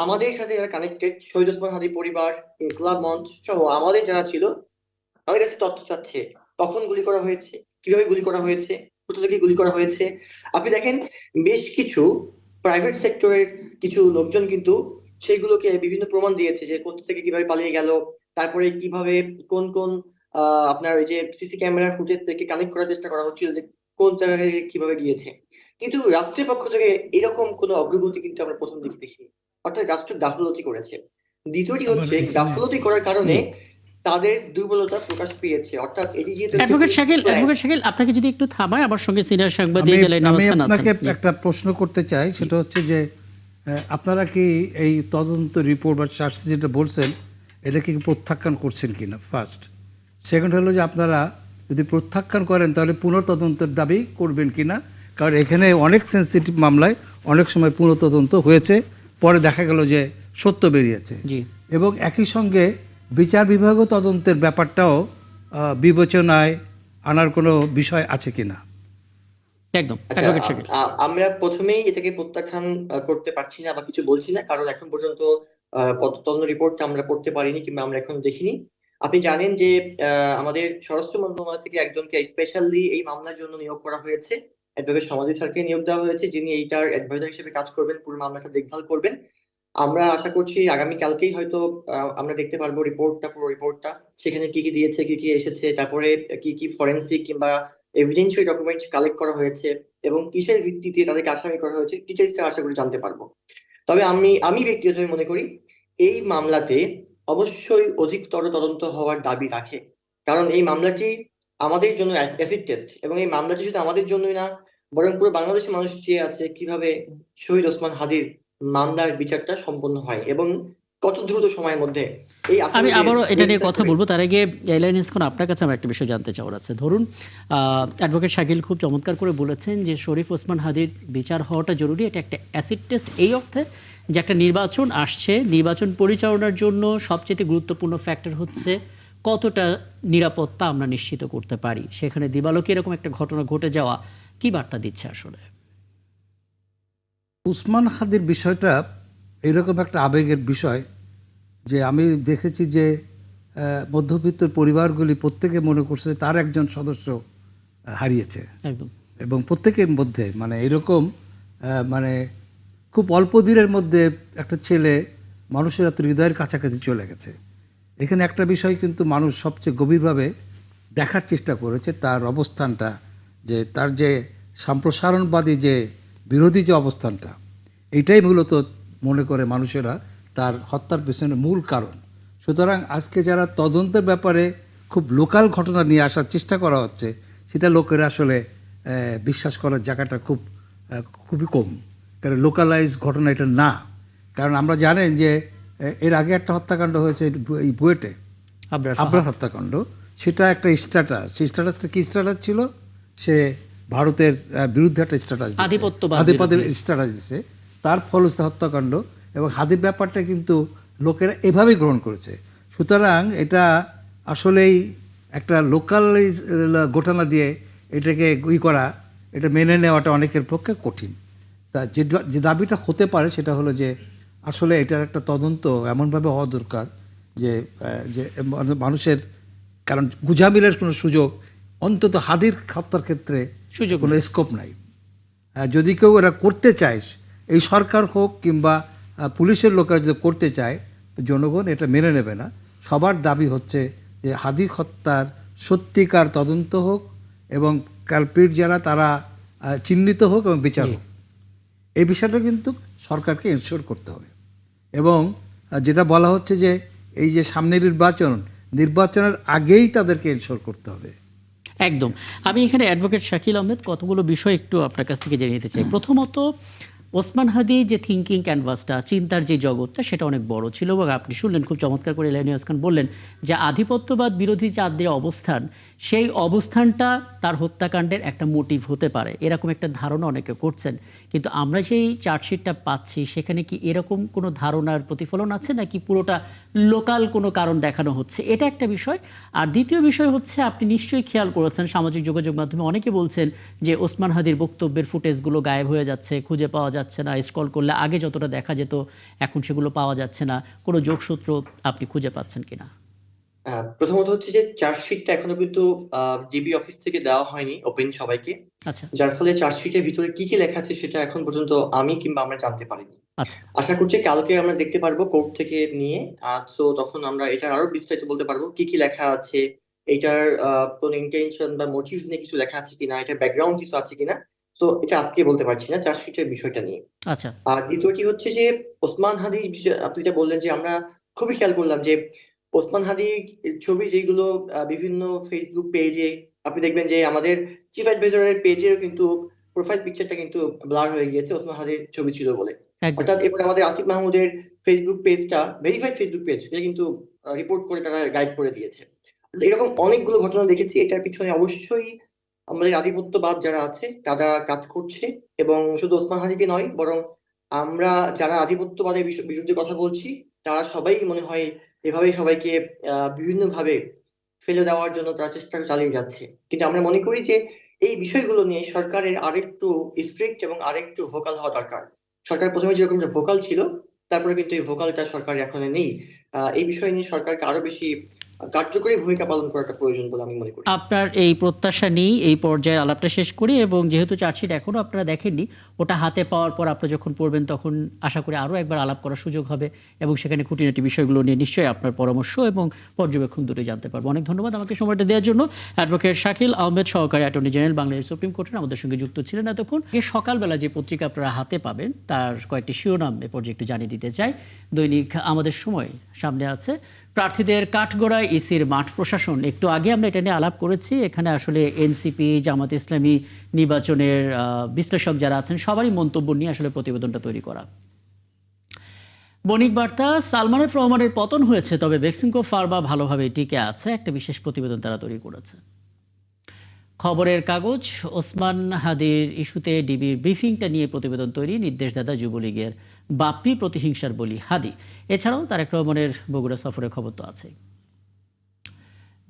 আমাদের সাথে যারা কানেক্টেড, শহীদ ওসমান হাদি পরিবার, ইনকলাব মঞ্চ সহ আমাদের যারা ছিল, তাদের কাছে তথ্য চাচ্ছে কখন গুলি করা হয়েছে, কিভাবে গুলি করা হয়েছে, কোথা থেকে গুলি করা হয়েছে। আপনি দেখেন বেশ কিছু প্রাইভেট সেক্টরের কিছু লোকজন কিন্তু সেইগুলোকে বিভিন্ন প্রমাণ দিয়েছে যে কোথা থেকে কিভাবে পালিয়ে গেল, তারপরে কিভাবে কোন কোন আপনার ওই যে সিসি ক্যামেরা ফুটেজ থেকে কানেক্ট করার চেষ্টা করা হচ্ছিল যে কোন জায়গায় কিভাবে গিয়েছে। কিন্তু রাষ্ট্রের পক্ষ থেকে এরকম কোনো অগ্রগতি কিন্তু আমরা প্রথম দিকে দেখিনি। অর্থাৎ রাষ্ট্র গাফলতি করেছে। দ্বিতীয়টি হচ্ছে গাফলতি করার কারণে তাদের দুর্বলতা প্রকাশ পেয়েছে। অর্থাৎ এটি যেহেতু অ্যাডভোকেট শাকিল, আপনাকে যদি একটু থামায়, আমার সঙ্গে সিনিয়র সাংবাদিক আমি আপনাকে একটা প্রশ্ন করতে চাই, সেটা হচ্ছে যে আপনারা কি এই তদন্ত রিপোর্ট বা চার্জশিট যেটা বলছেন, এটাকে কি প্রত্যাখ্যান করছেন কিনা? ফার্স্ট। সেকেন্ড হলো যে আপনারা যদি প্রত্যাখ্যান করেন তাহলে পুনঃতদন্তের দাবি করবেন কিনা? কারণ এখানে অনেক সেন্সিটিভ মামলায় অনেক সময় পুনঃতদন্ত হয়েছে, পরে দেখা গেল যে সত্য বেরিয়েছে। এবং একই সঙ্গে বিচার বিভাগীয় তদন্তের ব্যাপারটাও বিবেচনায় আনার কোনো বিষয় আছে কিনা? একদম। আমরা প্রথমেই এটাকে প্রত্যাখ্যান করতে পারছি না বা কিছু বলছি না, কারণ এখন পর্যন্ত তদন্ত রিপোর্টটা আমরা পড়তে পারিনি কিংবা আমরা এখন দেখিনি। আপনি জানেন যে আমাদের স্বরাষ্ট্র মন্ত্রণালয় থেকে একজনকে স্পেশালি এই মামলার জন্য নিয়োগ করা হয়েছে, অ্যাডভোকেট সমাধি স্যারকে নিয়োগ দেওয়া হয়েছে, যিনি এইটার অ্যাডভাইজার হিসেবে কাজ করবেন, পুরো মামলাটা দেখভাল করবেন। আমরা আশা করছি আগামী কালকেই হয়তো আমরা দেখতে পারবো রিপোর্টটা, পুরো রিপোর্টটা, সেখানে কি কি দিয়েছে, কি কি এসেছে, তারপরে কি কি ফরেন্সিক কিংবা এভিডেন্সিয়াল ডকুমেন্ট কালেক্ট করা হয়েছে এবং কিসের ভিত্তিতে তাদেরকে আসামি করা হয়েছে, ডিটেইলসটা আশা করি জানতে পারবো। তবে আমি ব্যক্তিগতভাবে মনে করি এই মামলাতে অবশ্যই অধিকতর তদন্ত হওয়ার দাবি রাখে, কারণ এই মামলাটি আমাদের জন্য অ্যাসিড টেস্ট, এবং এই মামলাটি শুধু আমাদের জন্যই না, বরং পুরো বাংলাদেশের মানুষ চেয়ে আছে কিভাবে শহীদ ওসমান হাদির মামলার বিচারটা সম্পন্ন হয় এবং কত দ্রুত সময়ের মধ্যে এই আমি আসামিদের আবারও এটা নিয়ে গ্রেফতার কথা করে? বলবো, তার আগে এলাইন ইসকন আপনার কাছে আমার একটা বিষয় জানতে চাওয়ার আছে। ধরুন অ্যাডভোকেট শাকিল খুব চমৎকার করে বলেছেন যে শরীফ ওসমান হাদির বিচার হওয়াটা জরুরি। এটা একটা অ্যাসিড টেস্ট এই অর্থে যে একটা নির্বাচন আসছে, নির্বাচন পরিচালনার জন্য সবচেয়ে গুরুত্বপূর্ণ ফ্যাক্টর হচ্ছে কতটা নিরাপত্তা আমরা নিশ্চিত করতে পারি। সেখানে দিবালোকে এরকম একটা ঘটনা ঘটে যাওয়া কি বার্তা দিচ্ছে আসলে? উসমান হাদির বিষয়টা এরকম একটা আবেগের বিষয় যে আমি দেখেছি যে মধ্যবিত্ত পরিবারগুলি প্রত্যেকে মনে করছে যে তার একজন সদস্য হারিয়েছে, একদম এবং প্রত্যেকের মধ্যে মানে এরকম মানে খুব অল্প দিনের মধ্যে একটা ছেলে মানুষের এত হৃদয়ের কাছাকাছি চলে গেছে। এখানে একটা বিষয় কিন্তু মানুষ সবচেয়ে গভীরভাবে দেখার চেষ্টা করেছে, তার অবস্থানটা, যে তার যে সম্প্রসারণবাদী যে বিরোধী যে অবস্থানটা, এইটাই মূলত মনে করে মানুষেরা তার হত্যার পেছনে মূল কারণ। সুতরাং আজকে যারা তদন্তের ব্যাপারে খুব লোকাল ঘটনা নিয়ে আসার চেষ্টা করা হচ্ছে, সেটা লোকেরা আসলে বিশ্বাস করার জায়গাটা খুবই কম, কারণ লোকালাইজ ঘটনা এটা না। কারণ আমরা জানেন যে এর আগে একটা হত্যাকাণ্ড হয়েছে এই বুয়েটে, আবরার হত্যাকাণ্ড, সেটা একটা স্ট্যাটাস। সেই স্ট্যাটাসটা কি স্ট্যাটাস ছিল? সে ভারতের বিরুদ্ধে একটা স্ট্যাটাস, আধিপত্যের স্ট্যাটাস দিচ্ছে, তার ফলস্তে হত্যাকাণ্ড। এবং হাদির ব্যাপারটা কিন্তু লোকেরা এভাবেই গ্রহণ করেছে। সুতরাং এটা আসলেই একটা লোকাল ঘটনা দিয়ে এটাকে করা, এটা মেনে নেওয়াটা অনেকের পক্ষে কঠিন। তা যে দাবিটা হতে পারে সেটা হলো যে আসলে এটার একটা তদন্ত এমনভাবে হওয়া দরকার যে মানুষের, কারণ গুজামিলের কোনো সুযোগ অন্তত হাদির হত্যার ক্ষেত্রে কোনো স্কোপ নাই। যদি কেউ এরা করতে চায়, এই সরকার হোক কিংবা পুলিশের লোকেরা যদি করতে চায়, জনগণ এটা মেনে নেবে না। সবার দাবি হচ্ছে যে হাদি হত্যার সত্যিকার তদন্ত হোক এবং কালপিট যারা তারা চিহ্নিত হোক এবং বিচার হোক। এই বিষয়টা কিন্তু সরকারকে এনশিওর করতে হবে। এবং যেটা বলা হচ্ছে যে এই যে সামনে নির্বাচনের আগেই তাদেরকে এনশিওর করতে হবে। একদম। আমি এখানে অ্যাডভোকেট শাকিল আহমেদ কতগুলো বিষয় একটু আপনার কাছ থেকে জেনে নিতে চাই। প্রথমত, ওসমান হাদি যে থিঙ্কিং ক্যানভাসটা, চিন্তার যে জগৎটা, সেটা অনেক বড় ছিল এবং আপনি শুনলেন খুব চমৎকার করে এলাইন খান বললেন যে আধিপত্যবাদ বিরোধী যে অবস্থান, সেই অবস্থানটা তার হত্যাকাণ্ডের একটা মোটিভ হতে পারে, এরকম একটা ধারণা অনেকে করছেন। কিন্তু আমরা যেই চার্জশিটটা পাচ্ছি সেখানে কি এরকম কোনো ধারণার প্রতিফলন আছে নাকি পুরোটা লোকাল কোনো কারণ দেখানো হচ্ছে? এটা একটা বিষয়। আর দ্বিতীয় বিষয় হচ্ছে, আপনি নিশ্চয়ই খেয়াল করেছেন সামাজিক যোগাযোগ মাধ্যমে অনেকে বলছেন যে ওসমান হাদির বক্তব্যের ফুটেজগুলো গায়েব হয়ে যাচ্ছে, খুঁজে পাওয়া যাচ্ছে না, স্ক্রল করলে আগে যতটা দেখা যেত এখন সেগুলো পাওয়া যাচ্ছে না। কোনো যোগসূত্র আপনি খুঁজে পাচ্ছেন কিনা? প্রথমত হচ্ছে যে চার্জশিটটা এখনো কিন্তু ডিবি অফিস থেকে দেওয়া হয়নি ওপেন সবাইকে, আচ্ছা যার ফলে চার্জশিটের ভিতরে কি কি লেখা আছে সেটা এখন পর্যন্ত আমি কিংবা আমরা জানতে পারিনি। আচ্ছা আশা করছি কালকে আমরা দেখতে পারবো কোর্ট থেকে নিয়ে। তো তখন আমরা এটার আরো বিস্তারিত বলতে পারবো কি কি লেখা আছে, এটার কোনো ইন্টেনশন বা মোটিভ নিয়ে কিছু লেখা আছে কিনা, এটার ব্যাকগ্রাউন্ড কিছু আছে কিনা। তো এটা আজকে বলতে পারছি না চার্জশিটের বিষয়টা নিয়ে। আচ্ছা আর দ্বিতীয়টি হচ্ছে যে ওসমান হাদির বিষয়ে আপনি যেটা বললেন যে আমরা খুবই খেয়াল করলাম যে ওসমান হাদির ছবি যেগুলো বিভিন্ন ফেসবুক পেজে আপনি দেখবেন যে আমাদের চিফ অ্যাডভাইজারের পেজেও কিন্তু প্রোফাইল পিকচারটা কিন্তু ব্লার হয়ে গিয়েছে ওসমান হাদির ছবি ছিল বলে। একদম অর্থাৎ এবার আমাদের আসিফ মাহমুদের ফেসবুক পেজটা ভেরিফাইড ফেসবুক পেজ, এটা কিন্তু রিপোর্ট করে তারা গাইড করে দিয়েছে। এরকম অনেকগুলো ঘটনা দেখেছি, এটার পিছনে অবশ্যই আমাদের আধিপত্যবাদ যারা আছে তারা কাজ করছে। এবং শুধু ওসমান হাদিকে নয়, বরং আমরা যারা আধিপত্যবাদের বিরুদ্ধে কথা বলছি তারা সবাই মনে হয় এভাবেই সবাইকে বিভিন্ন ভাবে ফেলে দেওয়ার জন্য তারা চেষ্টা চালিয়ে যাচ্ছে। কিন্তু আমরা মনে করি যে এই বিষয়গুলো নিয়ে সরকারের আরেকটু স্ট্রিক্ট এবং আরেকটু ভোকাল হওয়া দরকার। সরকার প্রথমে যেরকম ভোকাল ছিল, তারপরে কিন্তু এই ভোকালটা সরকার এখন নেই। এই বিষয় নিয়ে সরকারকে আরো বেশি কার্যকরী ভূমিকা পালন করাটা প্রয়োজন বলে আমি মনে করি। আপনার এই প্রত্যাশা নিয়েই এই পর্যায়ে আলাপটা শেষ করি। এবং যেহেতু চার্জশিট এখনও আপনারা দেখেননি, ওটা হাতে পাওয়ার পর আপনারা যখন পড়বেন তখন আশা করি আরও একবার আলাপ করার সুযোগ হবে এবং সেখানে খুঁটিনাটি বিষয়গুলো নিয়ে নিশ্চয়ই আপনার পরামর্শ এবং পর্যবেক্ষণ দুটোই জানতে পারবো। অনেক ধন্যবাদ আমাকে সময়টা দেওয়ার জন্য। অ্যাডভোকেট শাকিল আহমেদ, সহকারী অ্যাটর্নি জেনারেল, বাংলাদেশ সুপ্রিম কোর্টের, আমাদের সঙ্গে যুক্ত ছিলেন এতক্ষণ। সকালবেলা যে পত্রিকা আপনারা হাতে পাবেন তার কয়েকটি শিরোনাম এ পর্যায়ে একটু জানিয়ে দিতে চাই। দৈনিক আমাদের সময় সামনে আছে, প্রার্থীদের কাঠগড়ায় ইসির মাঠ প্রশাসন। একটু আগে আমরা এটা নিয়ে আলাপ করেছি। এখানে আসলে এনসিপি, জামাত ইসলামী, নির্বাচনের বিশ্লেষক যারা আছেন সবারই মন্তব্য নিয়ে আসলে প্রতিবেদনটা তৈরি করা। বণিক বার্তা, সালমান এফ রহমানের পতন হয়েছে, তবে বেক্সিমকো ফার্মা ভালোভাবে টিকে আছে, একটা বিশেষ প্রতিবেদন তারা তৈরি করেছে। খবরের কাগজ ওসমান হাদির ইস্যুতে ডিবির ব্রিফিংটা নিয়ে প্রতিবেদন তৈরি, নির্দেশদাতা যুবলীগের বাপ্পি প্রতিহিংসার বলি হাদি। এছাড়াও তারেক রহমানের বগুড়া সফরের খবর তো আছে।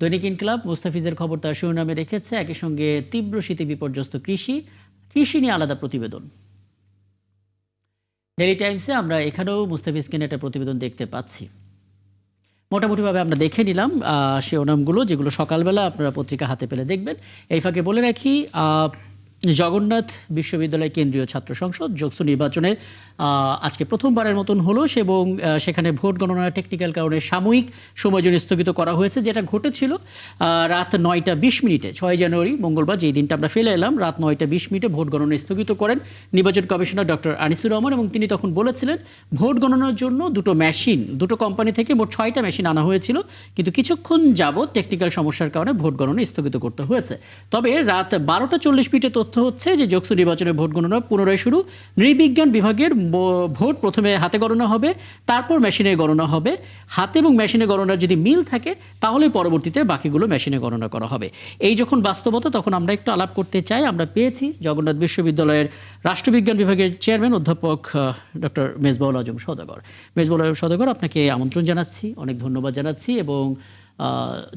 দৈনিক ইনকিলাব মুস্তাফিজের খবর তার শিরোনামে রেখেছে, একই সঙ্গে তীব্র শীতে বিপর্যস্ত কৃষি নিয়ে আলাদা প্রতিবেদন। ডেইলি টাইমসে আমরা এখানেও মুস্তাফিজকে নিয়ে একটা প্রতিবেদন দেখতে পাচ্ছি। মোটামুটিভাবে আমরা দেখে নিলাম শিরোনামগুলো, যেগুলো সকালবেলা আপনারা পত্রিকা হাতে পেলে দেখবেন। এই ফাঁকে বলে রাখি, জগন্নাথ বিশ্ববিদ্যালয় কেন্দ্রীয় ছাত্র সংসদ যোগসু নির্বাচনে আজকে প্রথমবারের মতন হলো, এবং সেখানে ভোট গণনা টেকনিক্যাল কারণে সাময়িক সময়ের জন্য স্থগিত করা হয়েছে। যেটা ঘটেছিল রাত 9:20 6 জানুয়ারি মঙ্গলবার, যেই দিনটা আমরা ফেলে এলাম, রাত 9:20 ভোট গণনা স্থগিত করেন নির্বাচন কমিশনার ডক্টর আনিসুর রহমান, এবং তিনি তখন বলেছিলেন ভোট গণনার জন্য দুটো কোম্পানি থেকে মোট 6টা মেশিন আনা হয়েছিল, কিন্তু কিছুক্ষণ যাবৎ টেকনিক্যাল সমস্যার কারণে ভোট গণনা স্থগিত করতে হয়েছে। তবে রাত 12:40 তথ্য হচ্ছে যে যোগসু নির্বাচনের ভোট গণনা পুনরায় শুরু। নৃবিজ্ঞান বিভাগের ভোট প্রথমে হাতে গণনা হবে, তারপর মেশিনে গণনা হবে। হাতে এবং মেশিনে গণনার যদি মিল থাকে তাহলে পরবর্তীতে বাকিগুলো মেশিনে গণনা করা হবে। এই যখন বাস্তবতা, তখন আমরা একটু আলাপ করতে চাই। আমরা পেয়েছি জগন্নাথ বিশ্ববিদ্যালয়ের রাষ্ট্রবিজ্ঞান বিভাগের চেয়ারম্যান অধ্যাপক ডক্টর মেজবাউল আজম সওদাগর। মেজবাউল আজম সওদাগর, আপনাকে আমন্ত্রণ জানাচ্ছি, অনেক ধন্যবাদ জানাচ্ছি। এবং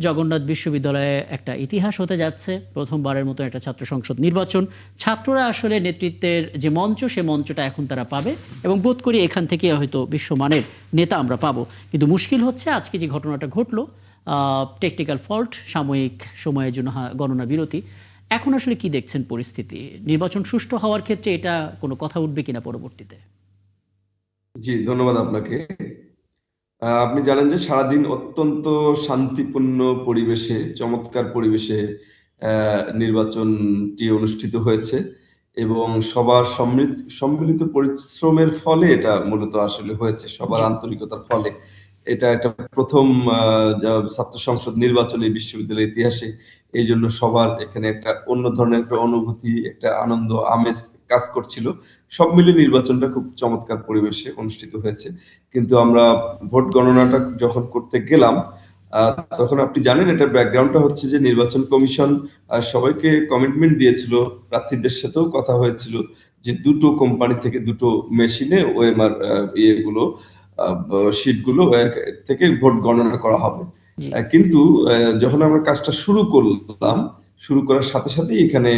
জগন্নাথ বিশ্ববিদ্যালয়ে একটা ইতিহাস হতে যাচ্ছে, প্রথমবারের মতো একটা ছাত্র সংসদ নির্বাচন। ছাত্ররা আসলে নেতৃত্বের যে মঞ্চ, সে মঞ্চটা এখন তারা পাবে, এবং বোধ করি এখান থেকে হয়তো বিশ্বমানের নেতা আমরা পাবো। কিন্তু মুশকিল হচ্ছে আজকে যে ঘটনাটা ঘটলো, টেকনিক্যাল ফল্ট, সাময়িক সময়ের জন্য গণনা বিরতি। এখন আসলে কি দেখছেন পরিস্থিতি? নির্বাচন সুষ্ঠু হওয়ার ক্ষেত্রে এটা কোনো কথা উঠবে কিনা পরবর্তীতে? জি, ধন্যবাদ আপনাকে। আপনি জানেন যে সারাদিন অত্যন্ত শান্তিপূর্ণ পরিবেশে, চমৎকার পরিবেশে নির্বাচনটি অনুষ্ঠিত হয়েছে, এবং সবার সম্মিলিত পরিশ্রমের ফলে এটা মূলত আসলে হয়েছে, সবার আন্তরিকতার ফলে। এটা একটা প্রথম ছাত্র সংসদ নির্বাচন এই বিশ্ববিদ্যালয়ের ইতিহাসে। এই জন্য সবার এখানে একটা অন্য ধরনের একটা অনুভূতি, একটা আনন্দ আমেজ কাজ করছিল। সব মিলে নির্বাচনটা খুব চমৎকার পরিবেশে অনুষ্ঠিত হয়েছে। কিন্তু আমরা ভোট গণনাটা যখন করতে গেলাম, তখন আপনি জানেন এটা ব্যাকগ্রাউন্ডটা হচ্ছে যে নির্বাচন কমিশন সবাইকে কমিটমেন্ট দিয়েছিল, প্রার্থীদের সাথেও কথা হয়েছিল যে দুটো কোম্পানি থেকে দুটো মেশিনে ওএমআর ইয়েগুলো শীটগুলো থেকে ভোট গণনা করা হবে। কিন্তু যখন আমরা কাজটা শুরু করলাম, শুরু করার সাথে সাথে এখানে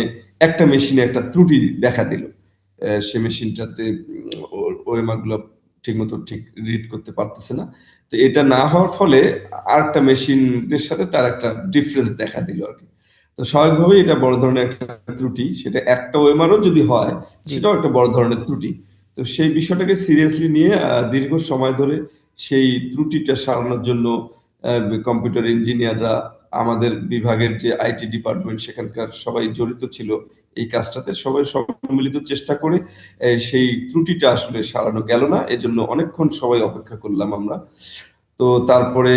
একটা মেশিনে একটা ত্রুটি দেখা দিল। সে মেশিনটাতে ওএমআর গুলো ঠিকমতো ঠিক রিড করতে পারতেছে না। তো এটা না হওয়ার ফলে আরেকটা মেশিনের সাথে তার একটা ডিফারেন্স দেখা দিল আর কি। তো স্বাভাবিকভাবে এটা বড় ধরনের একটা ত্রুটি, সেটা একটা ওএমআরও যদি হয় সেটাও একটা বড় ধরনের ত্রুটি। তো সেই বিষয়টাকে সিরিয়াসলি নিয়ে দীর্ঘ সময় ধরে সেই ত্রুটিটা সারানোর জন্য কম্পিউটার ইঞ্জিনিয়াররা, আমাদের বিভাগের যে আইটি ডিপার্টমেন্ট সেখানকার সবাই জড়িত ছিল এই কাজটাতে, সবাই সম্মিলিত চেষ্টা করে সেই ত্রুটিটা আসলে সারানো গেল না। এজন্য অনেকক্ষণ সবাই অপেক্ষা করলাম আমরা। তো তারপরে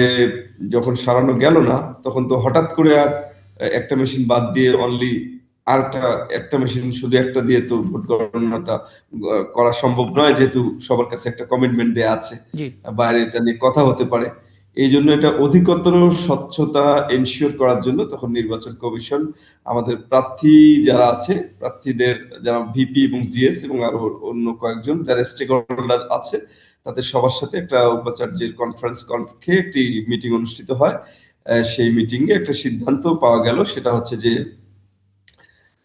যখন সারানো গেল না, তখন তো হঠাৎ করে আর একটা মেশিন বাদ দিয়ে অনলি একটা মেশিন শুধু একটা দিয়ে তো ভোট গণনাটা করা সম্ভব নয়, যেহেতু সবার কাছে একটা কমিটমেন্ট দেয়া আছে, বাইরে এটা নিয়ে কথা হতে পারে। এই জন্য এটা অধিকতর স্বচ্ছতা এনশিওর করার জন্য তখন নির্বাচন কমিশন আমাদের প্রার্থী যারা আছে, প্রার্থীদের যারা ভিপি এবং জিএস এবং আরো অন্য কয়েকজন যারা স্টেক হোল্ডার আছে, তাদের সবার সাথে একটা উপাচার্যের কনফারেন্স কক্ষে একটি মিটিং অনুষ্ঠিত হয়। সেই মিটিং এ একটা সিদ্ধান্ত পাওয়া গেল, সেটা হচ্ছে যে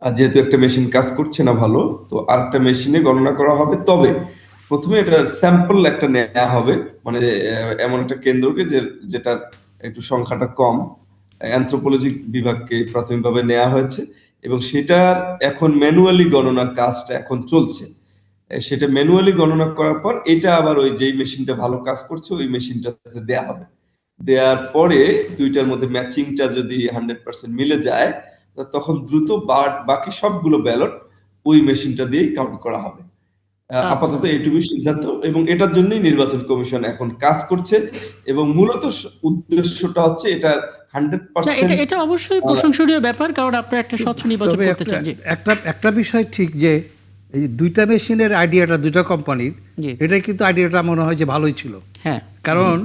যেহেতু একটা মেশিন কাজ করছে না ভালো, তো আরেকটা মেশিনে গণনা করা হবে। তবে প্রথমে এটা স্যাম্পল একটা নেওয়া হবে, মানে এমন একটা কেন্দ্রকে যেটার একটু সংখ্যাটা কম, অ্যানথ্রোপোলজি বিভাগকে প্রাথমিকভাবে নেওয়া হয়েছে, এবং সেটার এখন ম্যানুয়ালি গণনার কাজটা এখন চলছে। সেটা ম্যানুয়ালি গণনা করার পর এটা আবার ওই যেই মেশিনটা ভালো কাজ করছে ওই মেশিনটাতে দেয়া হবে। দেওয়ার পরে দুইটার মধ্যে ম্যাচিংটা যদি 100% মিলে যায়, তখন দ্রুত বাকি সবগুলো ব্যালট ওই মেশিনটা দিয়েই কাউন্ট করা হবে। আপাতত এইটুকুই সিদ্ধান্ত, এবং এটার জন্যই নির্বাচন কমিশন এখন কাজ করছে, এবং মূলত উদ্দেশ্যটা হচ্ছে এটা 100%। এটা অবশ্যই প্রশংসনীয় ব্যাপার, কারণ আপনারা একটা স্বচ্ছ নির্বাচন করতে চান। একটা বিষয় ঠিক যে এই যে দুইটা মেশিনের আইডিয়াটা দুইটা কোম্পানির, জি। এটা কিন্তু আইডিয়াটা মনে হয় যে ভালোই ছিল। হ্যাঁ, কারণ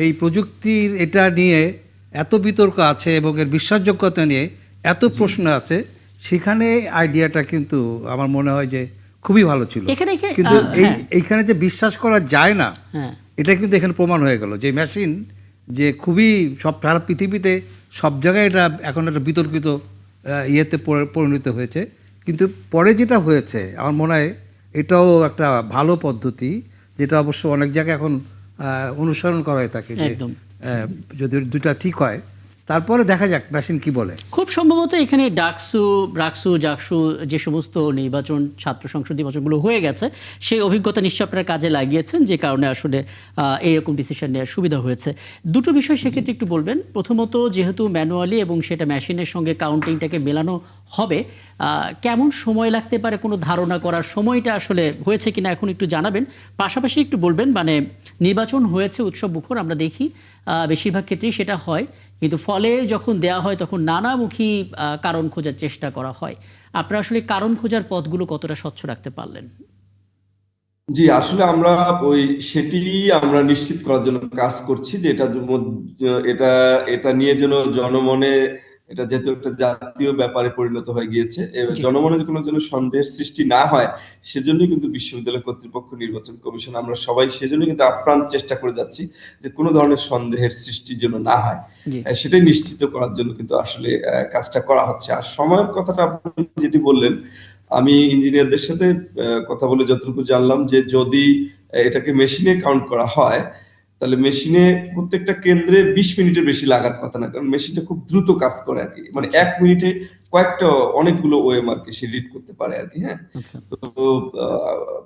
এই প্রযুক্তির এটা নিয়ে এত বিতর্ক আছে এবং এর বিশ্বাসযোগ্যতা নিয়ে এত প্রশ্ন আছে, সেখানে আইডিয়াটা কিন্তু আমার মনে হয় যে খুবই ভালো ছিল। এখানে কিন্তু হ্যাঁ। এইখানে যে বিশ্বাস করা যায় না, হ্যাঁ, এটা কিন্তু এখানে প্রমাণ হয়ে গেল যে মেশিন যে খুবই সারা পৃথিবীতে সব জায়গায় এটা এখন একটা বিতর্কিত ইয়েতে পরিণত হয়েছে। কিন্তু পরে যেটা হয়েছে আমার মনে হয় এটাও একটা ভালো পদ্ধতি, যেটা অবশ্য অনেক জায়গায় এখন অনুসরণ করা হয়ে থাকে যে একদম। যদি দুটা ঠিক হয় তারপরে দেখা যাক মেশিন কি বলে। খুব সম্ভবত এখানে রাকসু জাকসু যে সমস্ত নির্বাচন, ছাত্র সংসদ নির্বাচনগুলো হয়ে গেছে, সেই অভিজ্ঞতা নিশ্চয় আপনারা কাজে লাগিয়েছেন, যে কারণে আসলে এইরকম ডিসিশন নেওয়ার সুবিধা হয়েছে। দুটো বিষয় সেক্ষেত্রে একটু বলবেন। প্রথমত, যেহেতু ম্যানুয়ালি এবং সেটা মেশিনের সঙ্গে কাউন্টিংটাকে মেলানো হবে, কেমন সময় লাগতে পারে কোনো ধারণা করার সময়টা আসলে হয়েছে কিনা এখন একটু জানাবেন। পাশাপাশি একটু বলবেন, মানে নির্বাচন হয়েছে উৎসব মুখর, আমরা দেখি বেশিরভাগ ক্ষেত্রেই সেটা হয়, কিন্তু ফলে যখন দেয়া হয় তখন নানামুখী কারণ খোঁজার চেষ্টা করা হয়। আপনারা আসলে কারণ খোঁজার পথগুলো কতটা স্বচ্ছ রাখতে পারলেন? জি, আসলে আমরা সেটি আমরা নিশ্চিত করার জন্য কাজ করছি যে এটা এটা নিয়ে যেন জনমনে, এটা যেহেতু একটা জাতীয় ব্যাপারে পরিণত হয়ে গিয়েছে, জি। জনমনে কোনো যেন সন্দেহের সৃষ্টি না হয়, সেজন্যই কিন্তু বিশ্ববিদ্যালয় কর্তৃপক্ষ, নির্বাচন কমিশন, আমরা সবাই সেজন্য কিন্তু আপ্রাণ চেষ্টা করে যাচ্ছি যে কোনো ধরনের সন্দেহের সৃষ্টি যেন না হয়। জি। সেটাই নিশ্চিত করার জন্য কিন্তু আসলে কাজটা করা হচ্ছে। আর সময়ের কথাটা আপনি যেটি বললেন, আমি ইঞ্জিনিয়ারদের সাথে কথা বলে যতটুকু জানলাম যে যদি এটাকে মেশিনে কাউন্ট করা হয়, তাহলে মেশিনে প্রত্যেকটা কেন্দ্রে 20 মিনিটের বেশি লাগার কথা না, কারণ মেশিনটা খুব দ্রুত কাজ করে আর কি, মানে 1 মিনিটে অনেকগুলো ওএমআর কে সে রিড করতে পারে আর কি। হ্যাঁ, আচ্ছা। তো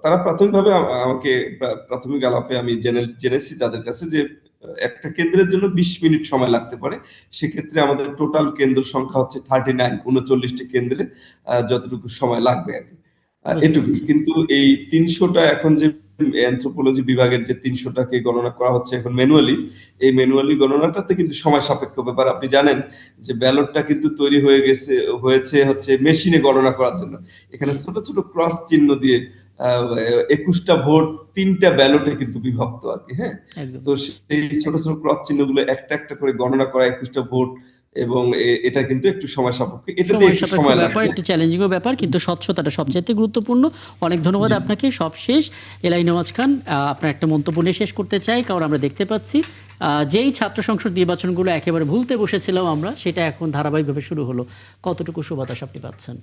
তারা প্রাথমিকভাবে আমাকে প্রাথমিক আলাপে আমি জেনেছি তাদের কাছে যে একটা কেন্দ্রের জন্য 20 মিনিট সময় লাগতে পারে। সেক্ষেত্রে আমাদের টোটাল কেন্দ্র সংখ্যা হচ্ছে 39টি কেন্দ্রে যতটুকু সময় লাগবে আর কি, বুঝতে এটুকুই। পেরেছি। কিন্তু এই 300টা এখন যে অ্যানথ্রোপোলজি বিভাগের যে 300টাকে গণনা করা হচ্ছে এখন ম্যানুয়ালি, এই ম্যানুয়ালি গণনাটাতে কিন্তু সময় সাপেক্ষ ব্যাপার। আপনি জানেন যে ব্যালটটা কিন্তু তৈরি হয়েছে মেশিনে গণনা করার জন্য। এখানে ছোট ছোট ক্রস চিহ্ন দিয়ে 21টা ভোট 3টা ব্যালটে কিন্তু বিভক্ত আর কি। হ্যাঁ, একদম। তো সেই ছোট ছোট ক্রস চিহ্নগুলো একটা একটা করে গণনা করা 21টা ভোট, এবং এটা কিন্তু একটু সময় সাপেক্ষ, এটাতে সময় একটু সাপেক্ষ সময় ব্যাপার, লাগবে। একটু চ্যালেঞ্জিংও ব্যাপার, কিন্তু স্বচ্ছতাটা সবচাইতে গুরুত্বপূর্ণ। অনেক ধন্যবাদ আপনাকে। সবশেষ এলাই নওয়াজ খান, আপনার একটা মন্তব্য নিয়ে শেষ করতে চাই, কারণ আমরা দেখতে পাচ্ছি যেই ছাত্র সংসদ নির্বাচনগুলো একেবারে ভুলতে বসেছিলাম আমরা, সেটা এখন ধারাবাহিকভাবে শুরু হলো। কতটুকু সুবাতাস আপনি পাচ্ছেন?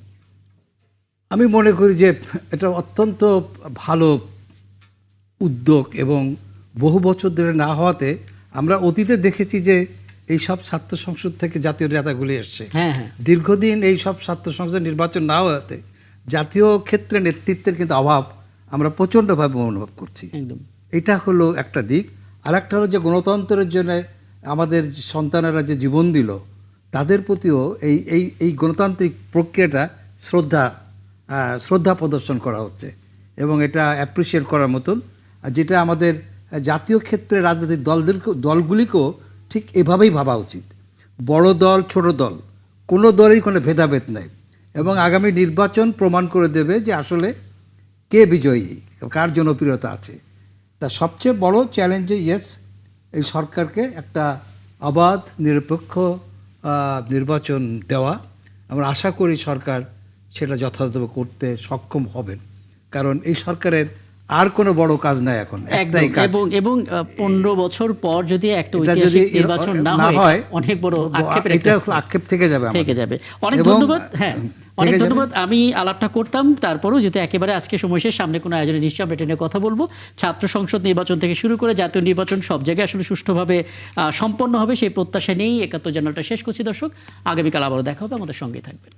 আমি মনে করি যে এটা অত্যন্ত ভালো উদ্যোগ, এবং বহু বছর ধরে না হওয়াতে আমরা অতীতে দেখেছি যে এই সব ছাত্র সংসদ থেকে জাতীয় নেতাগুলি এসছে। হ্যাঁ, হ্যাঁ। দীর্ঘদিন এই সব ছাত্র সংসদ নির্বাচন না হওয়াতে জাতীয় ক্ষেত্রে নেতৃত্বের কিন্তু অভাব আমরা প্রচণ্ডভাবে অনুভব করছি। একদম। এটা হলো একটা দিক। আর একটা হলো যে গণতন্ত্রের জন্য আমাদের সন্তানেরা যে জীবন দিল, তাদের প্রতিও এই এই এই গণতান্ত্রিক প্রক্রিয়াটা শ্রদ্ধা প্রদর্শন করা হচ্ছে, এবং এটা অ্যাপ্রিসিয়েট করার মতন। আর যেটা আমাদের জাতীয় ক্ষেত্রে রাজনৈতিক দলগুলিকেও ঠিক এভাবেই ভাবা উচিত। বড় দল, ছোট দল, কোনো দলেই কোনো ভেদাভেদ নেই, এবং আগামী নির্বাচন প্রমাণ করে দেবে যে আসলে কে বিজয়ী, কার জনপ্রিয়তা আছে। তা সবচেয়ে বড় চ্যালেঞ্জে এই সরকারকে একটা অবাধ নিরপেক্ষ নির্বাচন দেওয়া। আমরা আশা করি সরকার সেটা যথাযথভাবে করতে সক্ষম হবেন, কারণ এই সরকারের আর কোনো বড় কাজ নাই এখন, একটাই কাজ। এবং 15 বছর পর যদি একটা এটা যদি ঐতিহাসিক নির্বাচন না হয়, অনেক বড় আক্ষেপের এটা আক্ষেপ থেকে যাবে আমাদের। থেকে যাবে। অনেক এবং ধন্যবাদ। হ্যাঁ, অনেক থেকে যাবে। ধন্যবাদ। আমি আলাপটা করতাম, তারপরেও যেহেতু একেবারে আজকে সময় শেষ, সামনে কোনো আয়োজনে নিশ্চয়ই আমরা এটা নিয়ে কথা বলবো। ছাত্র সংসদ নির্বাচন থেকে শুরু করে জাতীয় নির্বাচন সব জায়গায় আসলে সুষ্ঠুভাবে সম্পন্ন হবে, সেই প্রত্যাশা নিয়েই 71 জানুয়ারিটা শেষ করছি। দর্শক, আগামীকাল আবারও দেখা হবে, আমাদের সঙ্গেই থাকবেন।